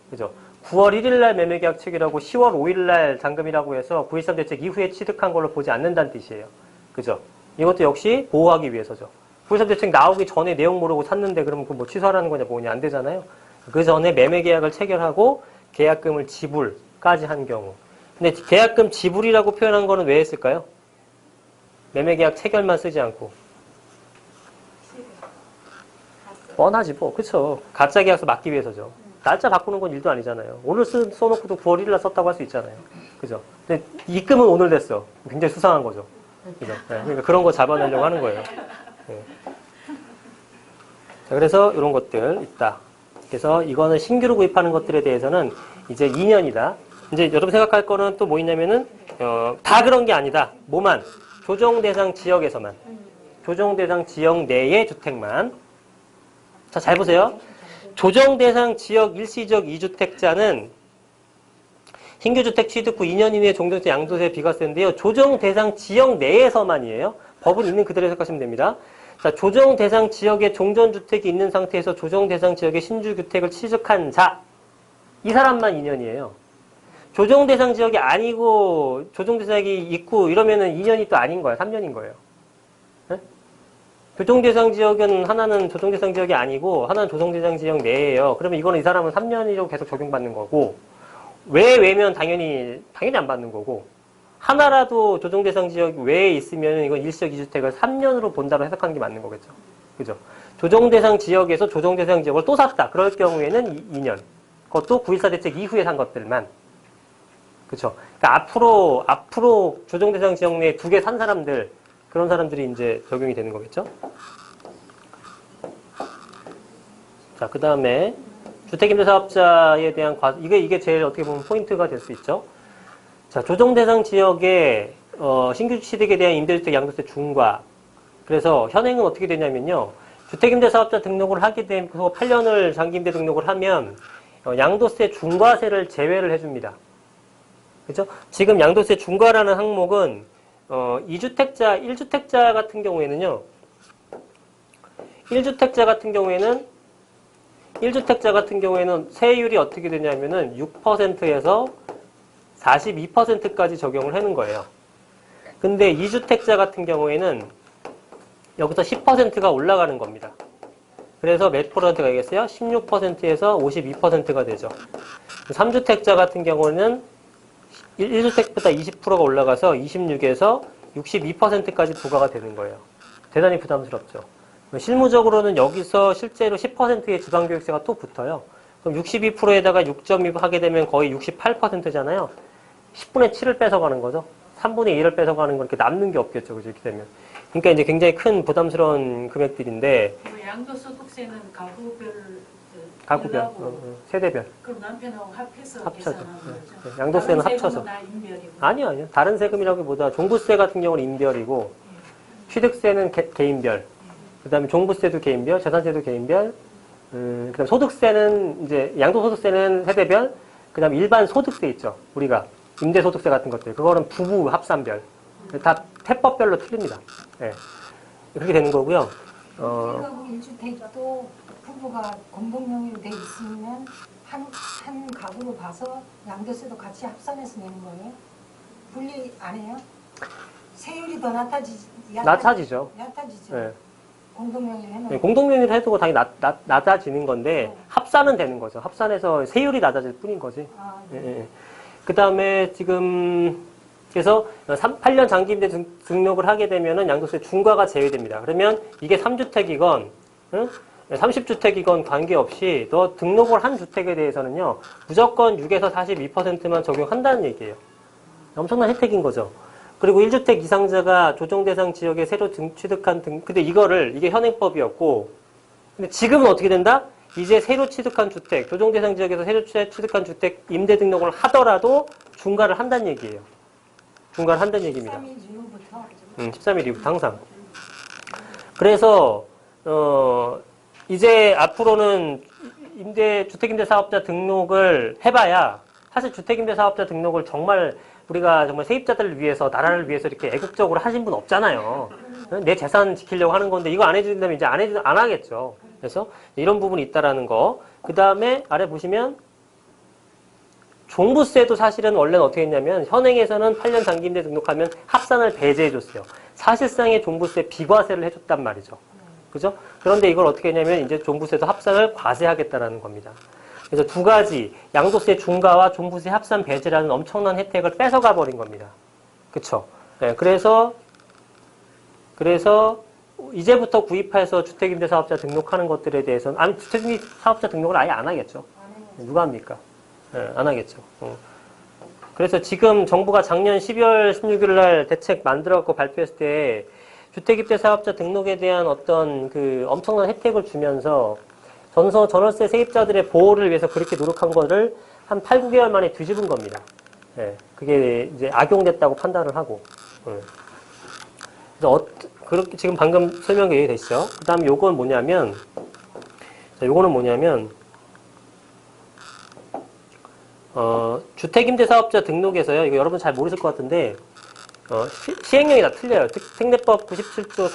그죠? 9월 1일 날 매매 계약 체결하고 10월 5일 날 잔금이라고 해서 9.13 대책 이후에 취득한 걸로 보지 않는다는 뜻이에요. 그죠? 이것도 역시 보호하기 위해서죠. 9.13 대책 나오기 전에 내용 모르고 샀는데 그러면 그 뭐 취소하라는 거냐 뭐냐 안 되잖아요. 그 전에 매매 계약을 체결하고 계약금을 지불까지 한 경우. 근데 계약금 지불이라고 표현한 거는 왜 했을까요? 매매 계약 체결만 쓰지 않고. 뻔하지 뭐. 그쵸. 가짜 계약서 막기 위해서죠. 날짜 바꾸는 건 일도 아니잖아요. 오늘 써놓고도 9월 1일 날 썼다고 할 수 있잖아요. 그죠? 근데 입금은 오늘 됐어. 굉장히 수상한 거죠. 그죠? 네, 그러니까 그런 거 잡아내려고 하는 거예요. 네. 자, 그래서 이런 것들 있다. 그래서 이거는 신규로 구입하는 것들에 대해서는 이제 2년이다. 이제 여러분 생각할 거는 또 뭐 있냐면은, 다 그런 게 아니다. 뭐만? 조정대상 지역에서만. 조정대상 지역 내의 주택만. 자, 잘 보세요. 조정대상 지역 일시적 2주택자는 신규주택 취득 후 2년 이내에 종전세 양도세 비과세인데요. 조정대상 지역 내에서만이에요. 법은 있는 그대로 해석하시면 됩니다. 자, 조정대상 지역에 종전주택이 있는 상태에서 조정대상 지역에 신주주택을 취득한 자, 이 사람만 2년이에요. 조정 대상 지역이 아니고 조정 대상이 있고 이러면은 2년이 또 아닌 거야. 3년인 거예요. 네? 조정 대상 지역은 하나는 조정 대상 지역이 아니고 하나는 조정 대상 지역 내예요. 그러면 이거는 이 사람은 3년이라고 계속 적용받는 거고 외면 당연히 안 받는 거고 하나라도 조정 대상 지역 외에 있으면 이건 일시적 2주택을 3년으로 본다로 해석하는 게 맞는 거겠죠. 그죠? 조정 대상 지역에서 조정 대상 지역을 또 샀다. 그럴 경우에는 2년. 그것도 9.14 대책 이후에 산 것들만. 그렇죠. 그러니까 앞으로 조정 대상 지역 내에 2개 산 사람들, 그런 사람들이 이제 적용이 되는 거겠죠. 자, 그 다음에 주택임대사업자에 대한 이게 제일 어떻게 보면 포인트가 될 수 있죠. 자, 조정 대상 지역에 신규 취득에 대한 임대주택 양도세 중과. 그래서 현행은 어떻게 되냐면요. 주택임대사업자 등록을 하게 되면 8년을 장기임대 등록을 하면 양도세 중과세를 제외를 해줍니다. 그죠? 지금 양도세 중과라는 항목은 2주택자, 1주택자 같은 경우에는요. 1주택자 같은 경우에는 세율이 어떻게 되냐면은 6%에서 42%까지 적용을 하는 거예요. 근데 2주택자 같은 경우에는 여기서 10%가 올라가는 겁니다. 그래서 몇 퍼센트가 되겠어요? 16%에서 52%가 되죠. 3주택자 같은 경우는 1주택보다 20%가 올라가서 26에서 62%까지 부과가 되는 거예요. 대단히 부담스럽죠. 실무적으로는 여기서 실제로 10%의 지방교육세가 또 붙어요. 그럼 62%에다가 6.2 하게 되면 거의 68%잖아요. 10분의 7을 뺏어가는 거죠. 3분의 1을 뺏어가는 건 이렇게 남는 게 없겠죠. 그렇게 되면. 그러니까 이제 굉장히 큰 부담스러운 금액들인데. 양도소득세는 가구별, 세대별. 그럼 남편하고 합해서 합쳐서. 계산하는 거죠? 양도세는 다른 합쳐서. 세금은 다 인별이고. 아니요. 다른 세금이라기보다 종부세 같은 경우는 인별이고, 취득세는 개인별, 그 다음에 종부세도 개인별, 재산세도 개인별, 그 다음에 소득세는 이제 양도소득세는 세대별, 그 다음에 일반 소득세 있죠. 우리가 임대소득세 같은 것들. 그거는 부부 합산별. 다 태법별로 틀립니다. 네. 그렇게 되는 거고요. 1가구 1주택도 부부가 공동명의로 돼 있으면 한 가구로 봐서 양도세도 같이 합산해서 내는 거예요? 분리 안 해요? 세율이 더 낮아지죠. 얕아지죠. 네. 공동명의를 해놓으면. 네, 공동명의를 해도 당연히 낮아지는 건데 합산은 되는 거죠. 합산해서 세율이 낮아질 뿐인 거지. 아, 예, 네. 예. 그 다음에 지금 그래서 8년 장기임대 등록을 하게 되면은 양도세 중과가 제외됩니다. 그러면 이게 3주택이건 30주택이건 관계없이 너 등록을 한 주택에 대해서는요 무조건 6에서 42%만 적용한다는 얘기예요. 엄청난 혜택인 거죠. 그리고 1주택 이상자가 조정 대상 지역에 새로 취득한 근데 이게 현행법이었고 근데 지금은 어떻게 된다? 이제 새로 취득한 주택, 조정 대상 지역에서 새로 취득한 주택 임대 등록을 하더라도 중과를 한다는 얘기예요. 중과를 한다는 얘기입니다. 13일 이후부터. 13일 이후부터 항상. 그래서 이제 앞으로는 주택임대사업자 등록을 해봐야 사실 주택임대사업자 등록을 우리가 정말 세입자들을 위해서 나라를 위해서 이렇게 애국적으로 하신 분 없잖아요. 내 재산 지키려고 하는 건데 이거 안 해준다면 이제 안 하겠죠. 그래서 이런 부분이 있다라는 거. 그 다음에 아래 보시면 종부세도 사실은 원래는 어떻게 했냐면 현행에서는 8년 장기임대 등록하면 합산을 배제해줬어요. 사실상의 종부세 비과세를 해줬단 말이죠. 그죠? 그런데 이걸 어떻게 했냐면 이제 종부세도 합산을 과세하겠다라는 겁니다. 그래서 두 가지 양도세 중과와 종부세 합산 배제라는 엄청난 혜택을 뺏어가 버린 겁니다. 그쵸? 네, 그래서 이제부터 구입해서 주택임대사업자 등록하는 것들에 대해서는 주택임대사업자 등록을 아예 안 하겠죠. 누가 합니까? 네, 안 하겠죠. 그래서 지금 정부가 작년 12월 16일 날 대책 만들어갖고 발표했을 때 주택임대사업자 등록에 대한 어떤 그 엄청난 혜택을 주면서 전월세 세입자들의 보호를 위해서 그렇게 노력한 거를 한 8, 9개월 만에 뒤집은 겁니다. 예, 그게 이제 악용됐다고 판단을 하고. 그래서 그렇게 지금 방금 설명이 되시죠? 그 다음에 요거는 뭐냐면, 주택임대사업자 등록에서요, 이거 여러분 잘 모르실 것 같은데, 시행령이 다 틀려요. 특례법 97조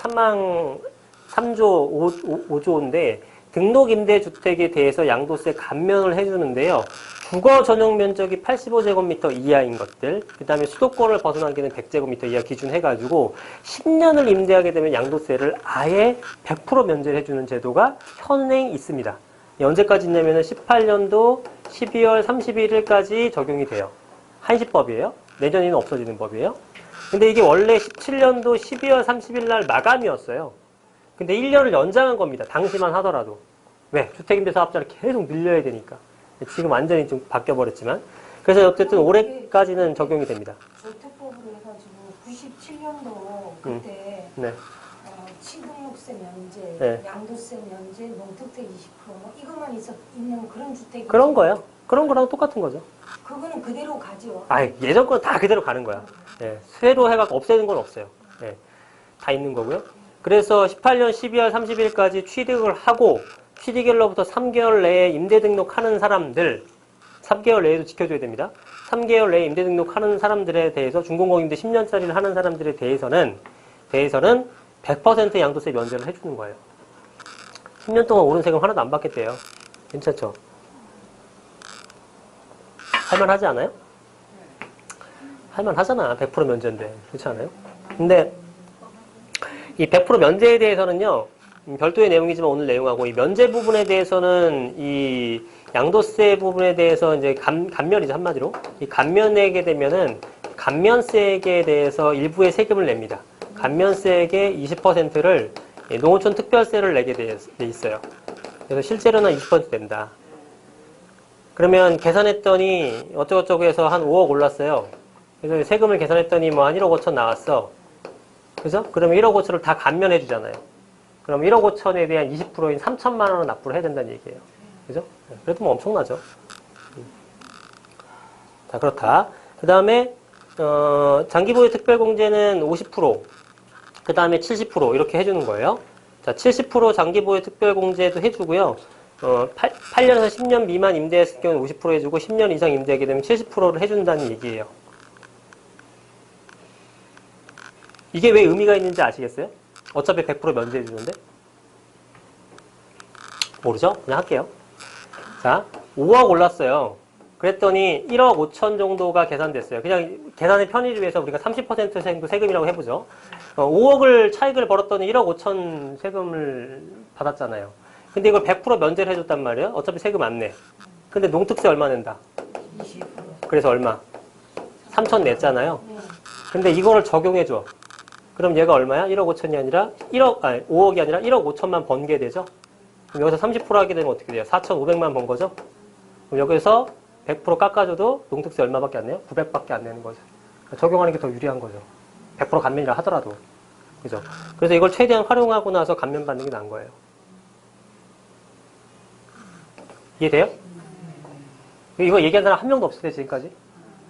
3조 5조인데, 등록임대주택에 대해서 양도세 감면을 해주는데요. 주거 전용 면적이 85제곱미터 이하인 것들, 그 다음에 수도권을 벗어난 게는 100제곱미터 이하 기준 해가지고 10년을 임대하게 되면 양도세를 아예 100% 면제를 해주는 제도가 현행 있습니다. 언제까지 있냐면은 18년도 12월 31일까지 적용이 돼요. 한시법이에요. 내년에는 없어지는 법이에요. 근데 이게 원래 17년도 12월 30일 날 마감이었어요. 근데 1년을 연장한 겁니다. 당시만 하더라도. 왜? 주택임대사업자를 계속 늘려야 되니까. 지금 완전히 좀 바뀌어버렸지만. 그래서 어쨌든 올해까지는 적용이 됩니다. 조특법으로 해가지고 97년도 그때 네. 취등록세 면제, 네. 양도세 면제, 농특세 20%, 뭐 이것만 있는 그런 주택이 그런 거예요. 그런 거랑 똑같은 거죠. 그거는 그대로 가죠. 예전 건 다 그대로 가는 거야. 예, 새로 해갖고 없애는 건 없어요. 예, 다 있는 거고요. 그래서 18년 12월 30일까지 취득을 하고 취득일로부터 3개월 내에 임대 등록하는 사람들, 3개월 내에도 지켜줘야 됩니다. 3개월 내에 임대 등록하는 사람들에 대해서 준공공임대 10년짜리를 하는 사람들에 대해서는 100% 양도세 면제를 해주는 거예요. 10년 동안 오른 세금 하나도 안 받겠대요. 괜찮죠? 할만하지 않아요? 할만하잖아. 100% 면제인데. 그렇지 않아요? 근데 이 100% 면제에 대해서는요, 별도의 내용이지만 오늘 내용하고 이 면제 부분에 대해서는 이 양도세 부분에 대해서 이제 감면이죠, 한마디로. 이 감면내게 되면은 감면세액에 대해서 일부의 세금을 냅니다. 감면세액의 20%를 농어촌 특별세를 내게 돼 있어요. 그래서 실제로는 20% 낸다. 그러면 계산했더니 어쩌고저쩌고 해서 한 5억 올랐어요. 그래서 세금을 계산했더니 뭐 한 1억 5천 나왔어. 그죠? 그러면 1억 5천을 다 감면해 주잖아요. 그럼 1억 5천에 대한 20%인 3천만 원을 납부를 해야 된다는 얘기예요. 그죠? 그래도 뭐 엄청나죠. 자, 그렇다. 그 다음에 장기보유 특별공제는 50%, 그 다음에 70% 이렇게 해주는 거예요. 자, 70% 장기보유 특별공제도 해주고요. 8년에서 10년 미만 임대했을 경우는 50% 해주고 10년 이상 임대하게 되면 70%를 해준다는 얘기예요. 이게 왜 의미가 있는지 아시겠어요? 어차피 100% 면제해 주는데? 모르죠? 그냥 할게요. 자, 5억 올랐어요. 그랬더니 1억 5천 정도가 계산됐어요. 그냥 계산의 편의를 위해서 우리가 30% 정도 세금이라고 해보죠. 5억을 차익을 벌었더니 1억 5천 세금을 받았잖아요. 근데 이걸 100% 면제를 해줬단 말이에요. 어차피 세금 안 내. 근데 농특세 얼마 낸다? 20%. 그래서 얼마? 3천 냈잖아요. 근데 이거를 적용해줘. 그럼 얘가 얼마야? 1억 5천이 아니라 5억이 아니라 1억 5천만 번게 되죠? 그럼 여기서 30% 하게 되면 어떻게 돼요? 4,500만 번 거죠? 그럼 여기서 100% 깎아줘도 농특세 얼마밖에 안 내요? 900밖에 안 내는 거죠. 적용하는 게 더 유리한 거죠. 100% 감면이라 하더라도. 그죠? 그래서 이걸 최대한 활용하고 나서 감면 받는 게 나은 거예요. 이해돼요? 이거 얘기한 사람 한 명도 없을 때 지금까지?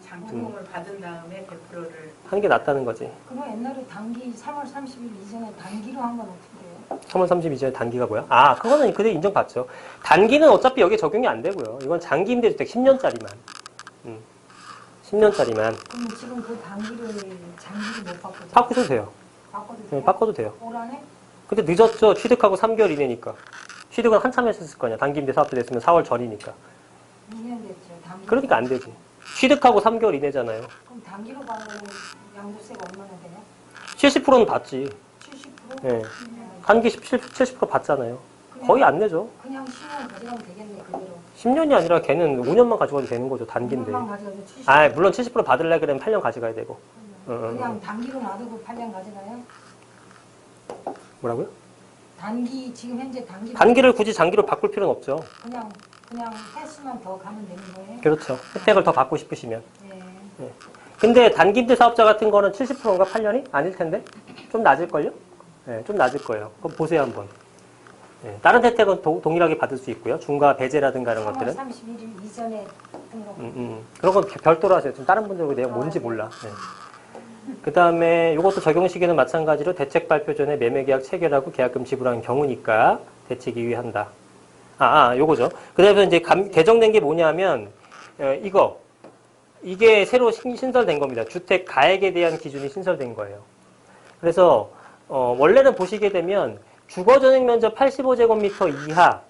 장부금을 받은 다음에 100%를 하는 게 낫다는 거지. 그럼 옛날에 단기 3월 30일 이전에 단기로 한 건 어떻게 돼요? 3월 30일 이전에 단기가 뭐야? 그거는 그대 인정받죠. 단기는 어차피 여기에 적용이 안 되고요. 이건 장기 임대주택 10년짜리만. 10년짜리만. 그럼 지금 그 단기를 장기를 못 바꿔줘? 바꾸셔도 돼요. 바꿔도 네, 돼요? 바꿔도 돼요. 올 안에? 근데 늦었죠. 취득하고 3개월 이내니까. 취득은 한참 했었을 거냐. 단기 임대 사업자 됐으면 4월 전이니까. 2년 됐죠. 단기. 그러니까 안 되지. 취득하고 3개월 이내잖아요. 그럼 단기로 받는 양도세가 얼마나 돼요? 70%는 받지. 70%? 네. 단기 70% 받잖아요. 거의 안 내죠. 그냥 10년 가져가면 되겠네, 그대로. 10년이 아니라 걔는 5년만 가져가도 되는 거죠. 단기인데. 5년만 가져가도 70%. 물론 70% 받을래 그러면 8년 가져가야 되고. 그냥 단기로 놔두고 8년 가져가요? 뭐라고요? 단기, 지금 현재 단기를 굳이 장기로 바꿀 필요는 없죠. 그냥 횟수만 더 가면 되는 거예요? 그렇죠. 혜택을 더 받고 싶으시면. 네. 근데 단기 임대 사업자 같은 거는 70%인가 8년이? 아닐 텐데? 좀 낮을걸요? 네, 좀 낮을 거예요. 그럼 보세요, 한번. 네, 다른 혜택은 동일하게 받을 수 있고요. 중과 배제라든가 이런 3월 것들은. 31일 이전에 등록. 그런 건 별도로 하세요. 지금 다른 분들은 내가 뭔지 몰라. 네. 그 다음에 이것도 적용 시기는 마찬가지로 대책 발표 전에 매매계약 체결하고 계약금 지불한 경우니까 대책 이의한다. 요거죠. 그 다음에 이제 개정된 게 뭐냐면, 이게 새로 신설된 겁니다. 주택 가액에 대한 기준이 신설된 거예요. 그래서, 원래는 보시게 되면 주거 전용 면적 85제곱미터 이하,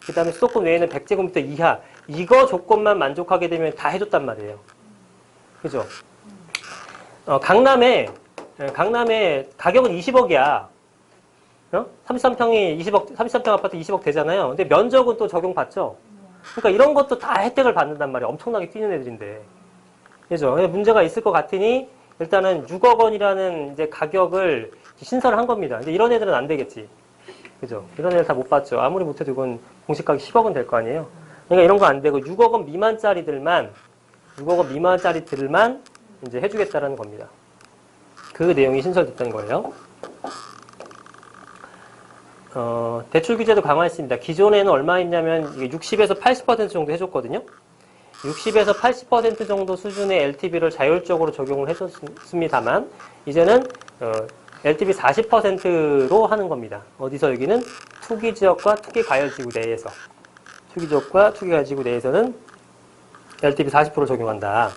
그 다음에 수도권 외에는 100제곱미터 이하, 이거 조건만 만족하게 되면 다 해줬단 말이에요. 그죠? 강남에 가격은 20억이야. 33평이 20억, 33평 아파트 20억 되잖아요. 근데 면적은 또 적용받죠? 그러니까 이런 것도 다 혜택을 받는단 말이에요. 엄청나게 뛰는 애들인데. 그죠? 문제가 있을 것 같으니 일단은 6억 원이라는 이제 가격을 신설을 한 겁니다. 근데 이런 애들은 안 되겠지. 그죠? 이런 애들 다 못 받죠. 아무리 못해도 이건 공시 가격 10억은 될 거 아니에요? 그러니까 이런 거 안 되고 6억 원 미만짜리들만 이제 해주겠다라는 겁니다. 그 내용이 신설됐다는 거예요. 대출 규제도 강화했습니다. 기존에는 얼마 있냐면 60에서 80% 정도 해줬거든요. 60에서 80% 정도 수준의 LTV를 자율적으로 적용을 해줬습니다만 이제는 LTV 40%로 하는 겁니다. 어디서? 여기는 투기지역과 투기과열지구 내에서. 투기지역과 투기과열지구 내에서는 LTV 40% 적용한다.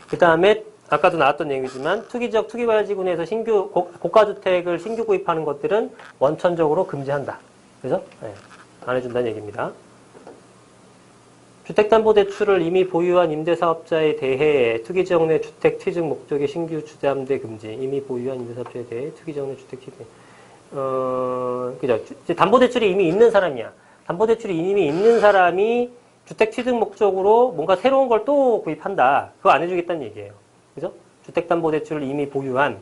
그 다음에 아까도 나왔던 내용이지만 투기지역 투기과열지구 내에서 신규 고가주택을 신규 구입하는 것들은 원천적으로 금지한다. 그래서 안 해준다는 얘기입니다. 주택담보대출을 이미 보유한 임대사업자에 대해 투기지역 내 주택 취득 목적의 신규 주담대 금지. 이미 보유한 임대사업자에 대해 투기지역 내 주택 취득. 그죠? 담보대출이 이미 있는 사람이야. 담보대출이 이미 있는 사람이 주택 취득 목적으로 뭔가 새로운 걸 또 구입한다. 그거 안 해주겠다는 얘기예요. 그죠? 주택담보대출을 이미 보유한,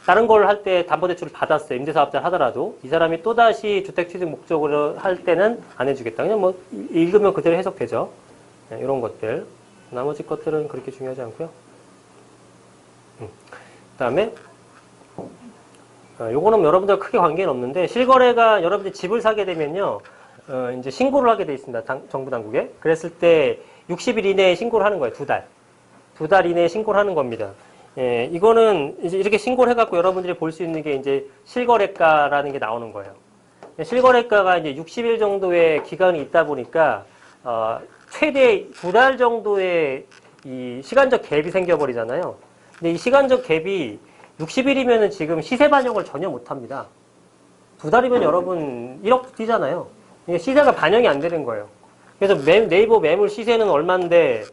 다른 걸 할 때 담보대출을 받았어요. 임대사업자를 하더라도. 이 사람이 또다시 주택 취득 목적으로 할 때는 안 해주겠다. 그냥 뭐, 읽으면 그대로 해석되죠. 네, 이런 것들. 나머지 것들은 그렇게 중요하지 않고요. 그 다음에, 요거는 여러분들 크게 관계는 없는데, 실거래가 여러분들이 집을 사게 되면요, 이제 신고를 하게 돼 있습니다. 정부 당국에. 그랬을 때 60일 이내에 신고를 하는 거예요. 2달. 2달 이내에 신고를 하는 겁니다. 예, 이거는 이제 이렇게 신고를 해갖고 여러분들이 볼 수 있는 게 이제 실거래가라는 게 나오는 거예요. 실거래가가 이제 60일 정도의 기간이 있다 보니까, 최대 2달 정도의 이 시간적 갭이 생겨버리잖아요. 근데 이 시간적 갭이 60일이면은 지금 시세 반영을 전혀 못 합니다. 2달이면 여러분 1억 뛰잖아요. 이게 시세가 반영이 안 되는 거예요. 그래서 네이버 매물 시세는 얼마인데,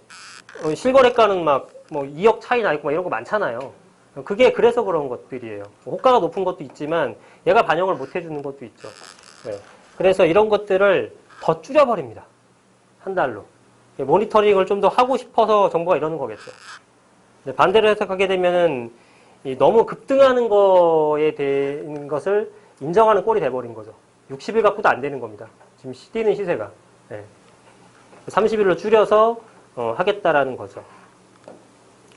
실거래가는 막, 뭐, 2억 차이 나 있고 막 이런 거 많잖아요. 그게 그래서 그런 것들이에요. 호가가 높은 것도 있지만, 얘가 반영을 못 해주는 것도 있죠. 네. 그래서 이런 것들을 더 줄여버립니다. 한 달로. 모니터링을 좀 더 하고 싶어서 정부가 이러는 거겠죠. 반대로 해석하게 되면은, 너무 급등하는 거에 대한 것을 인정하는 꼴이 돼버린 거죠. 60일 갖고도 안 되는 겁니다. 지금 뛰는 시세가. 네. 30일로 줄여서, 하겠다라는 거죠.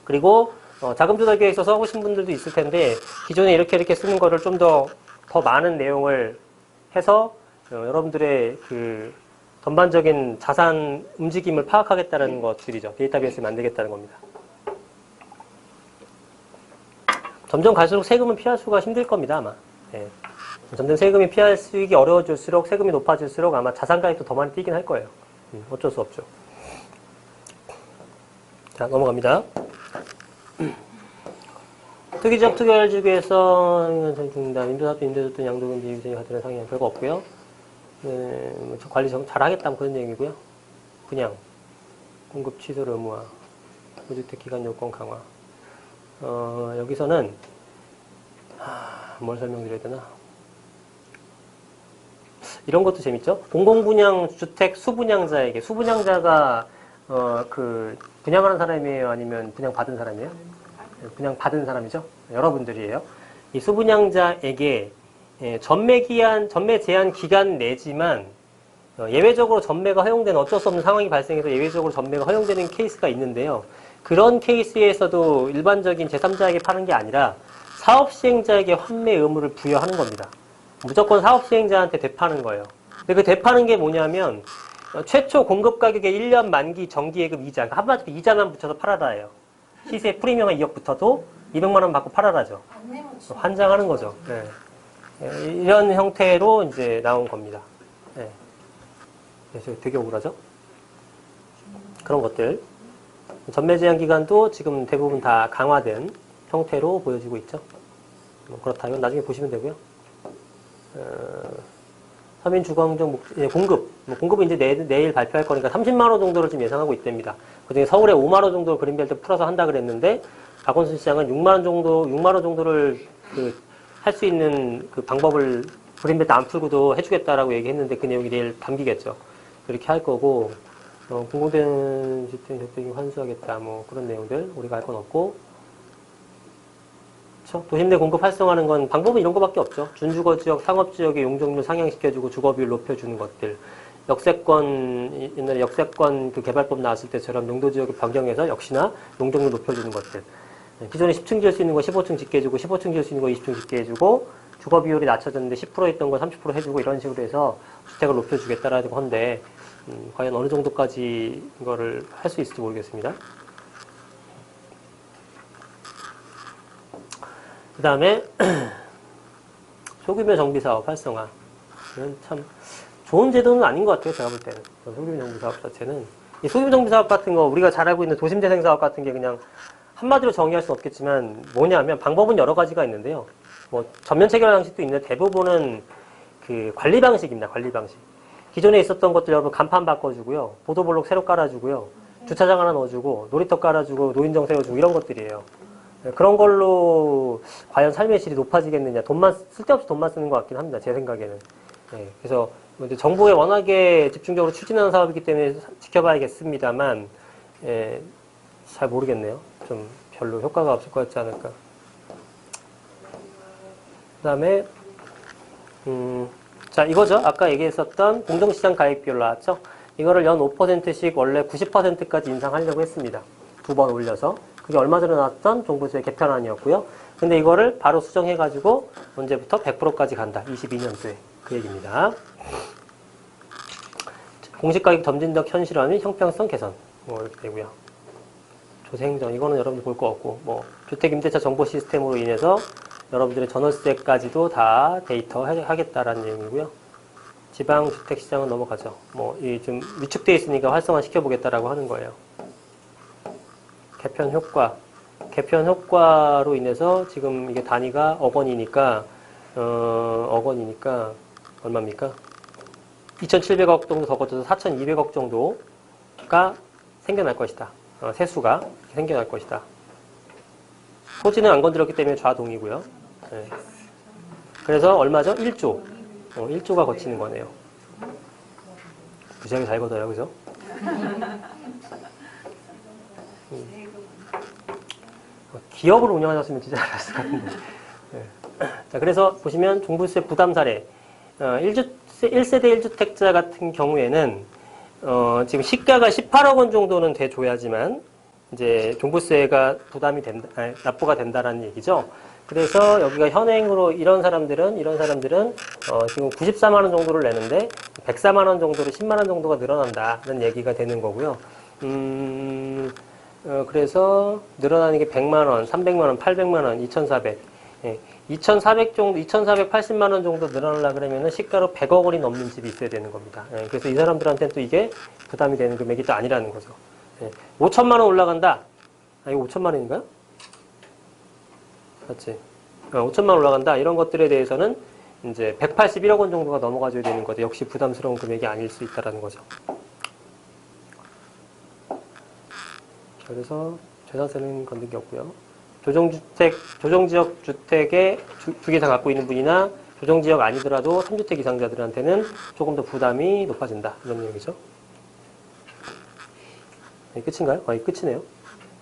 그리고 자금 조달 계획서 써보신 분들도 있을 텐데 기존에 이렇게 쓰는 거를 좀 더 많은 내용을 해서 여러분들의 그 전반적인 자산 움직임을 파악하겠다는 것들이죠. 데이터베이스를 만들겠다는 겁니다. 점점 갈수록 세금은 피할 수가 힘들 겁니다, 아마. 네. 점점 세금이 피할 수익이 어려워질수록 세금이 높아질수록 아마 자산가액도 더 많이 뛰긴 할 거예요. 어쩔 수 없죠. 자, 넘어갑니다. 투기적 투기활주기에서 중다 임대사업자 임대줬던 양도금지 위생이 가들은 상향 별거 없고요. 관리 잘 하겠다는 그런 얘기고요. 분양, 공급 취소를 의무화, 무주택 기간 요건 강화. 여기서는 뭘 설명드려야 되나? 이런 것도 재밌죠? 공공분양 주택 수분양자에게 수분양자가 분양하는 사람이에요? 아니면 분양받은 사람이에요? 분양받은 사람이죠? 여러분들이에요. 이 수분양자에게 전매 제한 기간 내지만 예외적으로 전매가 허용되는 어쩔 수 없는 상황이 발생해서 예외적으로 전매가 허용되는 케이스가 있는데요. 그런 케이스에서도 일반적인 제3자에게 파는 게 아니라 사업시행자에게 환매 의무를 부여하는 겁니다. 무조건 사업시행자한테 되파는 거예요. 근데 그 되파는 게 뭐냐면 최초 공급 가격의 1년 만기 정기예금 이자, 그러니까 한마디로 이자만 붙여서 팔아라예요. 시세 프리미엄 2억 붙어도 200만 원 받고 팔아라죠. 환장하는 거죠. 네. 이런 형태로 이제 나온 겁니다. 네. 그래서 되게 억울하죠? 그런 것들. 전매 제한 기간도 지금 대부분 다 강화된 형태로 보여지고 있죠. 그렇다. 이건 나중에 보시면 되고요. 서민 주거환경 공급. 공급은 이제 내일 발표할 거니까 30만 원 정도를 지금 예상하고 있답니다. 그중에 서울에 5만 원 정도 그린벨트 풀어서 한다 그랬는데 박원순 시장은 6만 원 정도를 할 수 있는 그 방법을 그린벨트 안 풀고도 해주겠다라고 얘기했는데 그 내용이 내일 담기겠죠. 그렇게 할 거고 공공된 주택 혜택이 환수하겠다 뭐 그런 내용들 우리가 할 건 없고. 그렇죠? 도심 내 공급 활성화하는 건 방법은 이런 거밖에 없죠. 준주거지역, 상업지역의 용적률 상향시켜주고 주거비율 높여주는 것들. 역세권, 옛날에 역세권 그 개발법 나왔을 때처럼 용도지역을 변경해서 역시나 용적률 높여주는 것들. 기존에 10층 지을 수 있는 거 15층 짓게 해주고 15층 지을 수 있는 거 20층 짓게 해주고 주거비율이 낮춰졌는데 10% 있던 거 30% 해주고 이런 식으로 해서 주택을 높여주겠다라는 건데 과연 어느 정도까지 이거를 할 수 있을지 모르겠습니다. 그 다음에 소규모 정비사업 활성화. 이건 참 좋은 제도는 아닌 것 같아요. 제가 볼 때는. 소규모 정비사업 자체는. 이 소규모 정비사업 같은 거 우리가 잘 알고 있는 도심재생사업 같은 게 그냥 한마디로 정의할 수는 없겠지만 뭐냐면 방법은 여러 가지가 있는데요. 뭐 전면 체결 방식도 있는데 대부분은 그 관리 방식입니다. 관리 방식. 기존에 있었던 것들 여러분 간판 바꿔주고요. 보도블록 새로 깔아주고요. 주차장 하나 넣어주고 놀이터 깔아주고 노인정 세워주고 이런 것들이에요. 그런 걸로 과연 삶의 질이 높아지겠느냐. 쓸데없이 돈만 쓰는 것 같긴 합니다. 제 생각에는. 네, 그래서 정부에 워낙에 집중적으로 추진하는 사업이기 때문에 지켜봐야겠습니다만, 잘 모르겠네요. 좀 별로 효과가 없을 것 같지 않을까. 그 다음에, 자, 이거죠. 아까 얘기했었던 공정시장 가입 비율 나왔죠. 이거를 연 5%씩 원래 90%까지 인상하려고 했습니다. 2번 올려서. 그게 얼마 전에 나왔던 종부세 개편안이었고요. 근데 이거를 바로 수정해가지고 언제부터 100%까지 간다. 22년도에. 그 얘기입니다. 공시가격 점진적 현실화 및 형평성 개선. 뭐 이렇게 되고요. 조세행정. 이거는 여러분들 볼 거 없고. 뭐 주택임대차 정보 시스템으로 인해서 여러분들의 전월세까지도 다 데이터 하겠다라는 내용이고요. 지방주택시장은 넘어가죠. 뭐 이 좀 위축되어 있으니까 활성화 시켜보겠다라고 하는 거예요. 개편 효과. 개편 효과로 인해서 지금 이게 단위가 억 원이니까 얼마입니까? 2,700억 정도 더 거쳐서 4,200억 정도가 생겨날 것이다. 세수가 생겨날 것이다. 토지는 안 건드렸기 때문에 좌동이고요. 네. 그래서 얼마죠? 1조. 1조가 거치는 거네요. 무지하게 잘 걷어요. 그죠? 기업을 운영하셨으면 진짜 잘했을 것 같은데. 네. 자, 그래서 보시면 종부세 부담 사례. 1세대 1주택자 같은 경우에는 지금 시가가 18억 원 정도는 돼줘야지만 이제 종부세가 부담이 된다, 납부가 된다라는 얘기죠. 그래서 여기가 현행으로 이런 사람들은 지금 94만 원 정도를 내는데 104만 원 정도로 10만 원 정도가 늘어난다는 얘기가 되는 거고요. 그래서 늘어나는 게 100만 원, 300만 원, 800만 원, 2,400. 2,400 정도, 2,480만 원 정도 늘어나려 그러면은 시가로 100억 원이 넘는 집이 있어야 되는 겁니다. 그래서 이 사람들한테는 또 이게 부담이 되는 금액이 또 아니라는 거죠. 5천만 원 올라간다. 이거 5천만 원인가요? 맞지? 5천만 원 올라간다. 이런 것들에 대해서는 이제 181억 원 정도가 넘어가줘야 되는 거죠. 역시 부담스러운 금액이 아닐 수 있다라는 거죠. 그래서 재산세는 건든 게 없고요. 조정지역 주택에 두 개 다 갖고 있는 분이나 조정지역 아니더라도 3주택 이상자들한테는 조금 더 부담이 높아진다. 이런 내용이죠. 네, 끝인가요? 거의 끝이네요.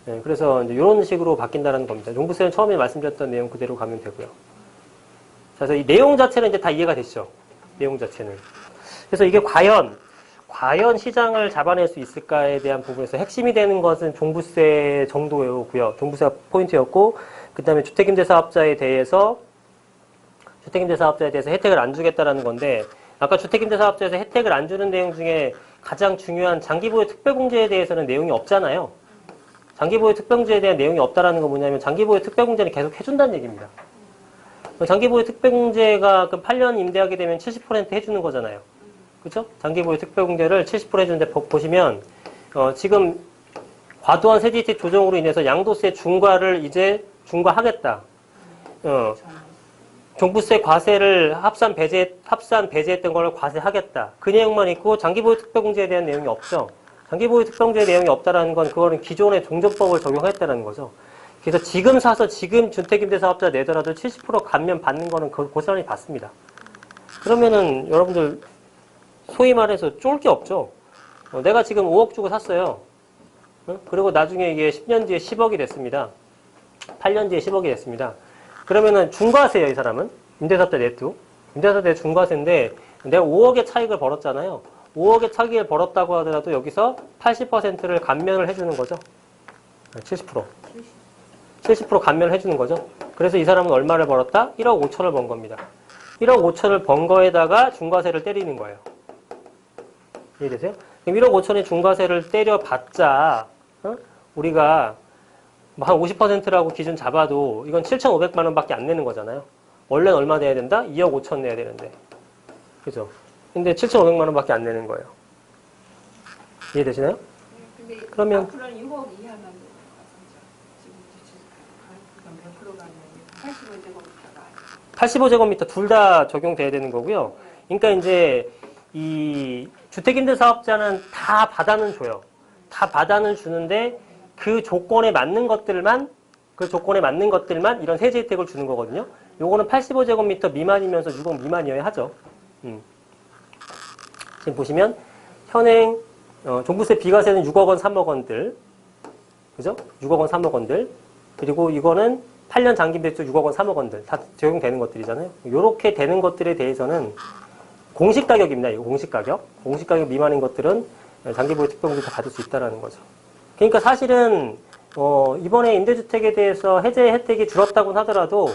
네, 그래서 이제 이런 식으로 바뀐다는 겁니다. 종부세는 처음에 말씀드렸던 내용 그대로 가면 되고요. 자, 그래서 이 내용 자체는 이제 다 이해가 되시죠? 내용 자체는. 그래서 이게 과연 시장을 잡아낼 수 있을까에 대한 부분에서 핵심이 되는 것은 종부세 정도였고요. 종부세가 포인트였고, 그 다음에 주택임대사업자에 대해서 혜택을 안 주겠다라는 건데, 아까 주택임대사업자에서 혜택을 안 주는 내용 중에 가장 중요한 장기보유 특별공제에 대해서는 내용이 없잖아요. 장기보유 특별공제에 대한 내용이 없다라는 건 뭐냐면 장기보유 특별공제는 계속 해준다는 얘기입니다. 장기보유 특별공제가 그 8년 임대하게 되면 70% 해주는 거잖아요. 그렇죠? 장기보유 특별공제를 70% 해주는데 보시면 지금 과도한 세제혜택 조정으로 인해서 양도세 중과를 이제 중과하겠다. 종부세 과세를 합산 배제했던 걸 과세하겠다. 그 내용만 있고 장기보유 특별공제에 대한 내용이 없죠. 장기보유 특별공제 내용이 없다라는 건 그거는 기존의 종전법을 적용했다는 거죠. 그래서 지금 사서 지금 주택임대사업자 내더라도 70% 감면 받는 거는 고스란히 받습니다. 그러면은 여러분들 소위 말해서 쫄 게 없죠. 내가 지금 5억 주고 샀어요. 그리고 나중에 이게 10년 뒤에 10억이 됐습니다. 8년 뒤에 10억이 됐습니다. 그러면은 중과세예요, 이 사람은. 임대사업자 내도. 임대사업자 내 중과세인데 내가 5억의 차익을 벌었잖아요. 5억의 차익을 벌었다고 하더라도 여기서 80%를 감면을 해주는 거죠. 70%. 70% 감면을 해주는 거죠. 그래서 이 사람은 얼마를 벌었다? 1억 5천을 번 겁니다. 1억 5천을 번 거에다가 중과세를 때리는 거예요. 이해되세요? 그럼 1억 5천의 중과세를 때려봤자 우리가 한 50%라고 기준 잡아도 이건 7,500만 원밖에 안 내는 거잖아요. 원래는 얼마 내야 된다? 2억 5천 내야 되는데. 그죠? 근데 7,500만 원밖에 안 내는 거예요. 이해되시나요? 근데 그러면 앞으로는 6억 이하만 지금 100%가 아니라 85제곱미터가 85제곱미터 둘 다 적용돼야 되는 거고요. 그러니까 이제 이 주택임대사업자는 다 받아는 줘요. 다 받아는 주는데 그 조건에 맞는 것들만 이런 세제 혜택을 주는 거거든요. 요거는 85제곱미터 미만이면서 6억 미만이어야 하죠. 지금 보시면 현행 종부세 비과세는 6억 원, 3억 원들, 그죠? 6억 원, 3억 원들. 그리고 이거는 8년 장기임대주 6억 원, 3억 원들 다 적용되는 것들이잖아요. 요렇게 되는 것들에 대해서는 공시 가격입니다. 이거 공시 가격. 공시 가격 미만인 것들은 장기보유 특별공제 다 받을 수 있다라는 거죠. 그러니까 사실은 이번에 임대주택에 대해서 해제 혜택이 줄었다고는 하더라도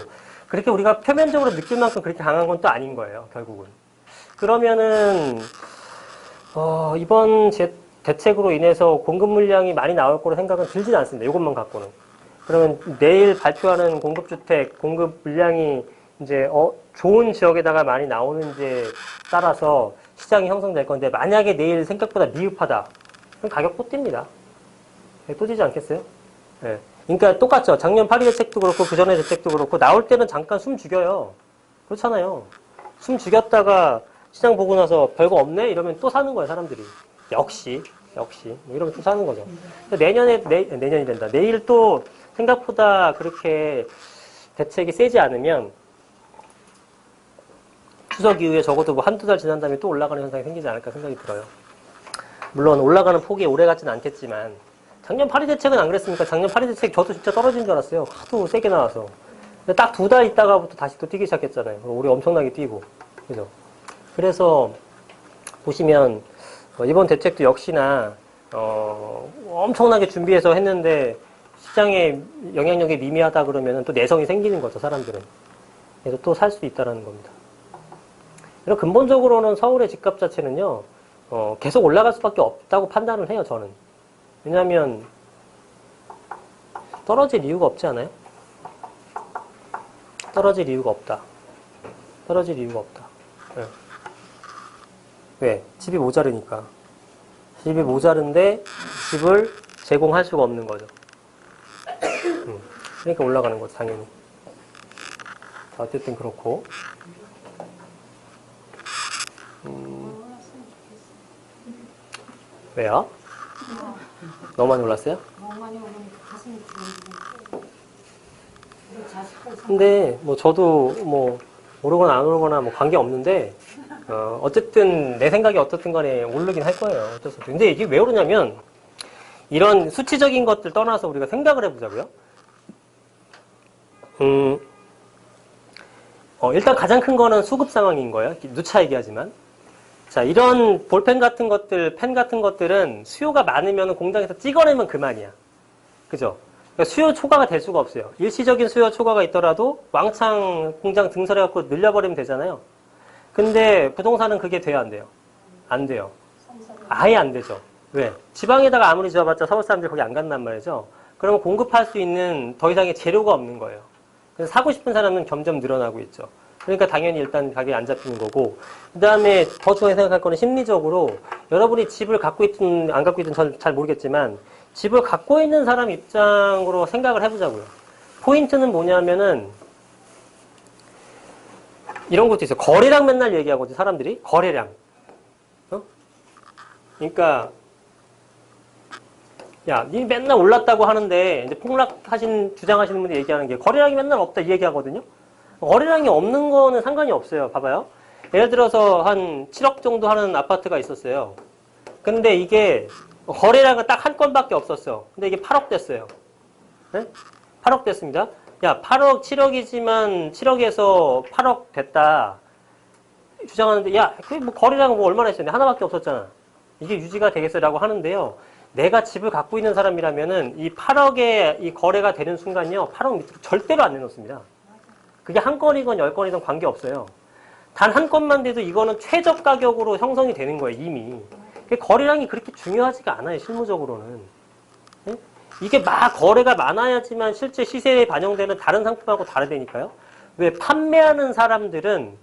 그렇게 우리가 표면적으로 느낄 만큼 그렇게 강한 건 또 아닌 거예요. 결국은. 그러면은 이번 대책으로 인해서 공급 물량이 많이 나올 거로 생각은 들지는 않습니다. 이것만 갖고는. 그러면 내일 발표하는 공급주택 공급 물량이 이제 좋은 지역에다가 많이 나오는지에 따라서 시장이 형성될 건데 만약에 내일 생각보다 미흡하다. 그럼 가격 또 뜁니다. 또 뛰지 않겠어요? 네. 그러니까 똑같죠. 작년 파리 대책도 그렇고 그 전에 대책도 그렇고 나올 때는 잠깐 숨 죽여요. 그렇잖아요. 숨 죽였다가 시장 보고 나서 별거 없네? 이러면 또 사는 거예요, 사람들이. 역시. 뭐 이러면 또 사는 거죠. 내년이 된다. 내일 또 생각보다 그렇게 대책이 세지 않으면 추석 이후에 적어도 뭐 한두 달 지난 다음에 또 올라가는 현상이 생기지 않을까 생각이 들어요. 물론 올라가는 폭이 오래 가진 않겠지만 작년 파리 대책은 안 그랬습니까? 작년 파리 대책 저도 진짜 떨어진 줄 알았어요. 하도 세게 나와서. 근데 딱 2달 있다가부터 다시 또 뛰기 시작했잖아요. 올해 엄청나게 뛰고. 그죠? 그래서 보시면 이번 대책도 역시나 엄청나게 준비해서 했는데 시장에 영향력이 미미하다 그러면 또 내성이 생기는 거죠, 사람들은. 그래서 또 살 수 있다는 겁니다. 그리고 근본적으로는 서울의 집값 자체는요, 계속 올라갈 수밖에 없다고 판단을 해요, 저는. 왜냐하면 떨어질 이유가 없지 않아요? 떨어질 이유가 없다. 네. 왜? 집이 모자르니까. 집이 모자른데 집을 제공할 수가 없는 거죠. 그러니까 올라가는 거죠, 당연히. 어쨌든 그렇고. 왜요? 너무 많이 올랐어요? 너무 많이 오르니까 가슴이 두근두근. 우리 자식들 근데 뭐 저도 뭐 오르거나 안 오르거나 뭐 관계 없는데 어쨌든 내 생각이 어떻든 간에 오르긴 할 거예요. 어쩔 수 없죠. 근데 이게 왜 오르냐면 이런 수치적인 것들 떠나서 우리가 생각을 해보자고요. 일단 가장 큰 거는 수급 상황인 거예요. 누차 얘기하지만. 자, 이런 볼펜 같은 것들, 펜 같은 것들은 수요가 많으면 공장에서 찍어내면 그만이야. 그죠? 그러니까 수요 초과가 될 수가 없어요. 일시적인 수요 초과가 있더라도 왕창 공장 등설해갖고 늘려버리면 되잖아요. 근데 부동산은 그게 돼요, 안 돼요? 안 돼요. 아예 안 되죠. 왜? 지방에다가 아무리 지어봤자 서울 사람들이 거기 안 간단 말이죠. 그러면 공급할 수 있는 더 이상의 재료가 없는 거예요. 그래서 사고 싶은 사람은 점점 늘어나고 있죠. 그러니까 당연히 일단 가격이 안 잡히는 거고, 그 다음에 더 중요하게 생각할 거는 심리적으로 여러분이 집을 갖고 있든 안 갖고 있든 전 잘 모르겠지만 집을 갖고 있는 사람 입장으로 생각을 해보자고요. 포인트는 뭐냐면은 이런 것도 있어요. 거래량 맨날 얘기하거든, 사람들이. 거래량. 그러니까, 야, 니 맨날 올랐다고 하는데, 이제 주장하시는 분이 얘기하는 게, 거래량이 맨날 없다, 이 얘기하거든요? 거래량이 없는 거는 상관이 없어요. 봐봐요. 예를 들어서 한 7억 정도 하는 아파트가 있었어요. 근데 이게, 거래량은 딱 한 건밖에 없었어. 근데 이게 8억 됐어요. 네? 8억 됐습니다. 야, 8억, 7억이지만 7억에서 8억 됐다. 주장하는데, 야, 그 뭐 거래량은 뭐 얼마나 했었냐? 하나밖에 없었잖아. 이게 유지가 되겠어라고 하는데요. 내가 집을 갖고 있는 사람이라면은 이 8억에 이 거래가 되는 순간요. 8억 밑으로 절대로 안 내놓습니다. 그게 한 건이건 10건이든 관계없어요. 단 한 건만 돼도 이거는 최저 가격으로 형성이 되는 거예요, 이미. 거래량이 그렇게 중요하지가 않아요, 실무적으로는. 네? 이게 막 거래가 많아야지만 실제 시세에 반영되는 다른 상품하고 다르다니까요. 왜 판매하는 사람들은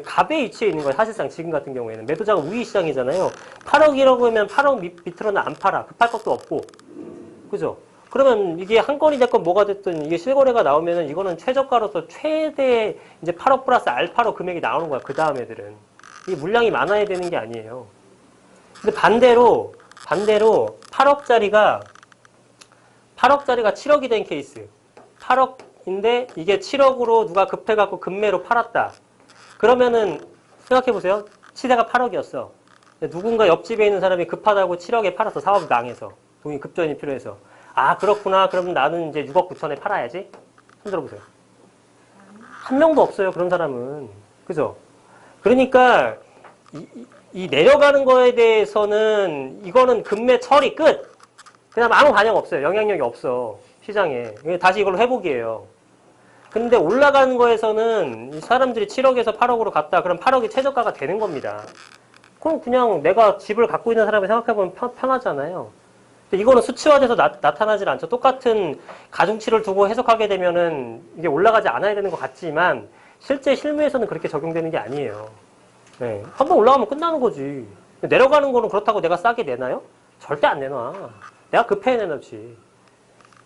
갑의 위치에 있는 거예요. 사실상 지금 같은 경우에는. 매도자가 우위 시장이잖아요. 8억이라고 하면 8억 밑으로는 안 팔아. 급할 것도 없고. 그죠? 그러면 이게 한 건이 됐건 뭐가 됐든 이게 실거래가 나오면은 이거는 최저가로서 최대 이제 8억 플러스 알파로 금액이 나오는 거야. 그 다음 애들은. 이게 물량이 많아야 되는 게 아니에요. 근데 반대로 8억짜리가 7억이 된 케이스. 8억인데 이게 7억으로 누가 급해갖고 급매로 팔았다. 그러면은 생각해보세요. 시세가 8억이었어. 누군가 옆집에 있는 사람이 급하다고 7억에 팔았어. 사업이 망해서. 돈이 급전이 필요해서. 아, 그렇구나. 그러면 나는 이제 6억 9천에 팔아야지. 손 들어보세요. 한 명도 없어요. 그런 사람은. 그죠? 그러니까 이 내려가는 거에 대해서는 이거는 급매 처리 끝. 그냥 아무 반영 없어요. 영향력이 없어. 시장에. 다시 이걸로 회복이에요. 근데 올라가는 거에서는 이 사람들이 7억에서 8억으로 갔다. 그럼 8억이 최저가가 되는 겁니다. 그럼 그냥 내가 집을 갖고 있는 사람을 생각해보면 편하잖아요. 근데 이거는 수치화돼서 나타나질 않죠. 똑같은 가중치를 두고 해석하게 되면은 이게 올라가지 않아야 되는 것 같지만 실제 실무에서는 그렇게 적용되는 게 아니에요. 네. 한번 올라가면 끝나는 거지. 내려가는 거는 그렇다고 내가 싸게 내나요? 절대 안 내놔. 내가 급해 내놓지.